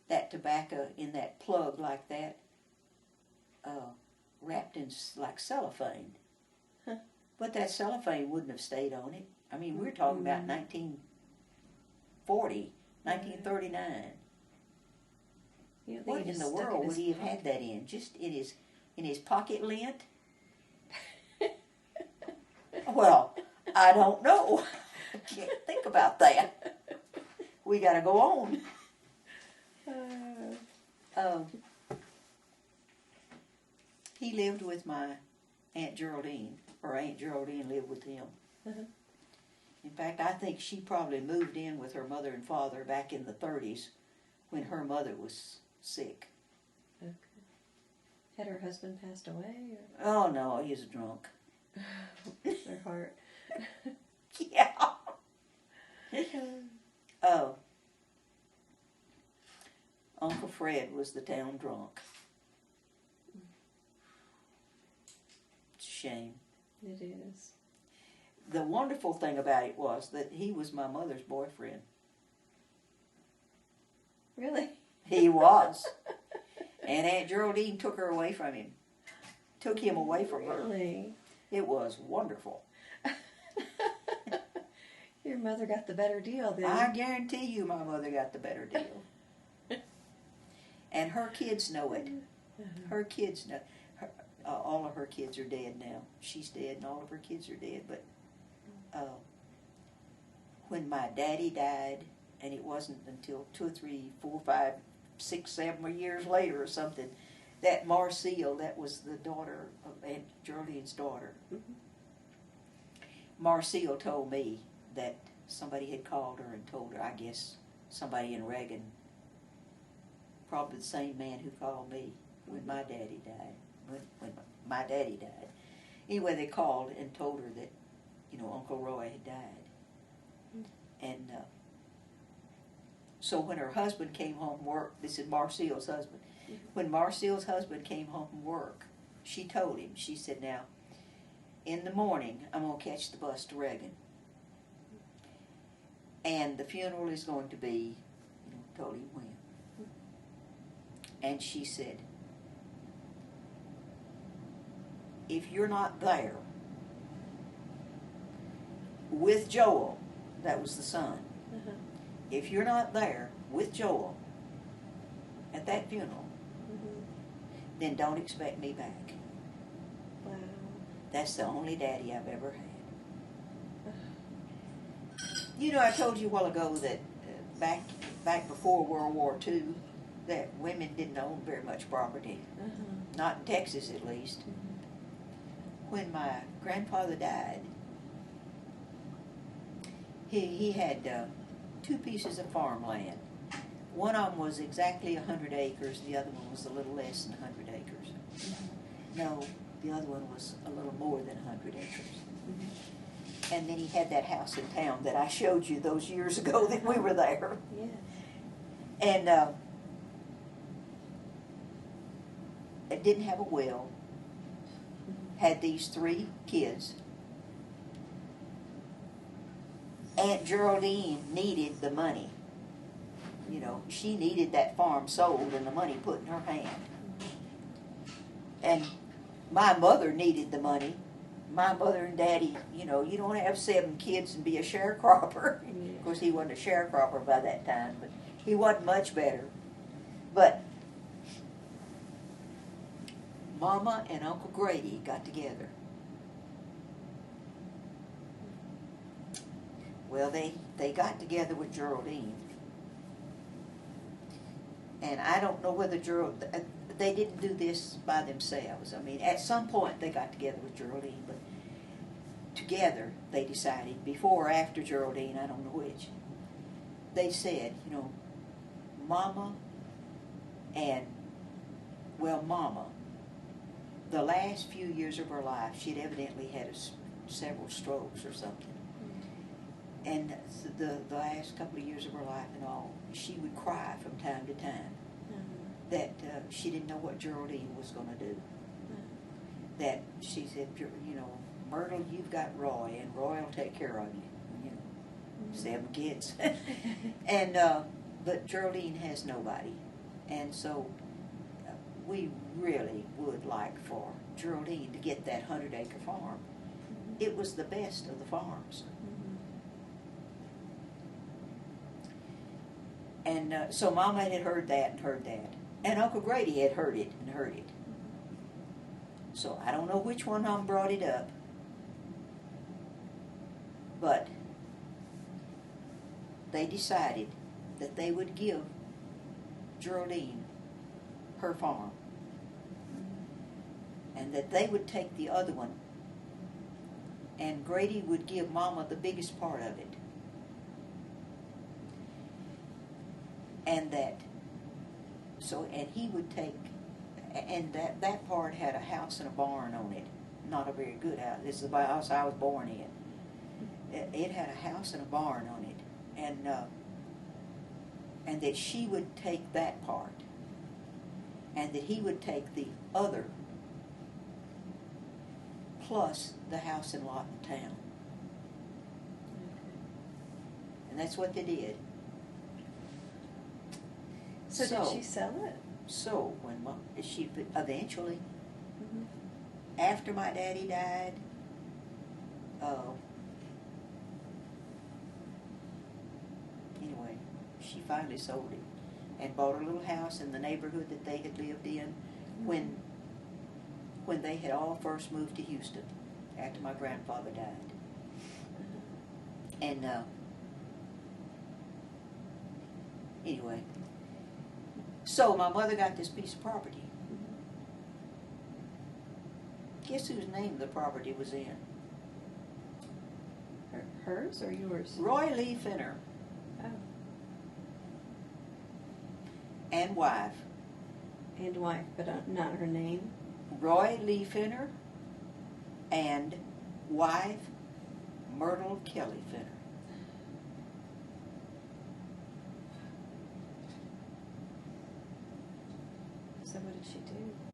that tobacco in that plug like that, wrapped in like cellophane. But that cellophane wouldn't have stayed on it. I mean, we're talking about 1940, 1939. What in the world would he have had that in? Just in his pocket lint? Well, I don't know. I can't think about that. We got to go on. He lived with my Aunt Geraldine, or Aunt Geraldine lived with him. In fact, I think she probably moved in with her mother and father back in the 30s when her mother was sick. Okay. Had her husband passed away? Or? Oh, no, he was drunk. Bless her heart. Yeah. Oh. Uncle Fred was the town drunk. It's a shame. It is. The wonderful thing about it was that he was my mother's boyfriend. Really? He was. And Aunt Geraldine took her away from him. Took him away from her. Really? It was wonderful. Your mother got the better deal then. I guarantee you my mother got the better deal. And her kids know it. Her kids know. All of her kids are dead now. She's dead and all of her kids are dead. But when my daddy died, and it wasn't until 2 or 3, 4, 5, 6, 7 more years later or something, that Marcille, that was the daughter of Aunt Geraldine's daughter. Marcille told me that somebody had called her and told her, I guess somebody in Reagan, probably the same man who called me when my daddy died, when my daddy died. Anyway, they called and told her that, Uncle Roy had died. And so when her husband came home from work, this is Marcille's husband, when Marcille's husband came home from work, she told him, she said, now, in the morning, I'm going to catch the bus to Reagan. And the funeral is going to be, told him when. And she said, if you're not there with Joel, that was the son, if you're not there with Joel at that funeral, then don't expect me back. Wow. That's the only daddy I've ever had. I told you a while ago that back before World War II, that women didn't own very much property. Not in Texas, at least. When my grandfather died, he had 2 pieces of farmland. One of them was exactly 100 acres. The other one was a little less than 100 acres. No, the other one was a little more than 100 acres. And then he had that house in town that I showed you those years ago that we were there. Yes. And it didn't have a will. Had these 3 kids. Aunt Geraldine needed the money. She needed that farm sold and the money put in her hand. And my mother needed the money. My mother and daddy, you don't have 7 kids and be a sharecropper. Of course, he wasn't a sharecropper by that time, but he wasn't much better. But Mama and Uncle Grady got together. Well, they got together with Geraldine. And I don't know whether they didn't do this by themselves. I mean, at some point they got together with Geraldine, but together they decided, before or after Geraldine, I don't know which, they said, Mama the last few years of her life, she'd evidently had several strokes or something. And the last couple of years of her life and all, she would cry from time to time that she didn't know what Geraldine was going to do. That she said, you know, Myrtle, you've got Roy, and Roy will take care of you. You know, 7 kids. And but Geraldine has nobody, and so we really would like for Geraldine to get that 100-acre farm. It was the best of the farms. And so Mama had heard that, and Uncle Grady had heard it. So I don't know which one of them brought it up, but they decided that they would give Geraldine her farm, and that they would take the other one, and Grady would give Mama the biggest part of it. And he would take, and that part had a house and a barn on it. Not a very good house. This is the house I was born in. It had a house and a barn on it, and that she would take that part, and that he would take the other, plus the house and lot in town. And that's what they did. So did she sell it? So when she eventually, after my daddy died, anyway, she finally sold it and bought a little house in the neighborhood that they had lived in when they had all first moved to Houston after my grandfather died. And anyway, so my mother got this piece of property. Guess whose name the property was in? Hers or yours? Roy Lee Fenner. Oh. And wife. And wife, but not her name? Roy Lee Fenner and wife Myrtle Kelly Fenner. So what did she do?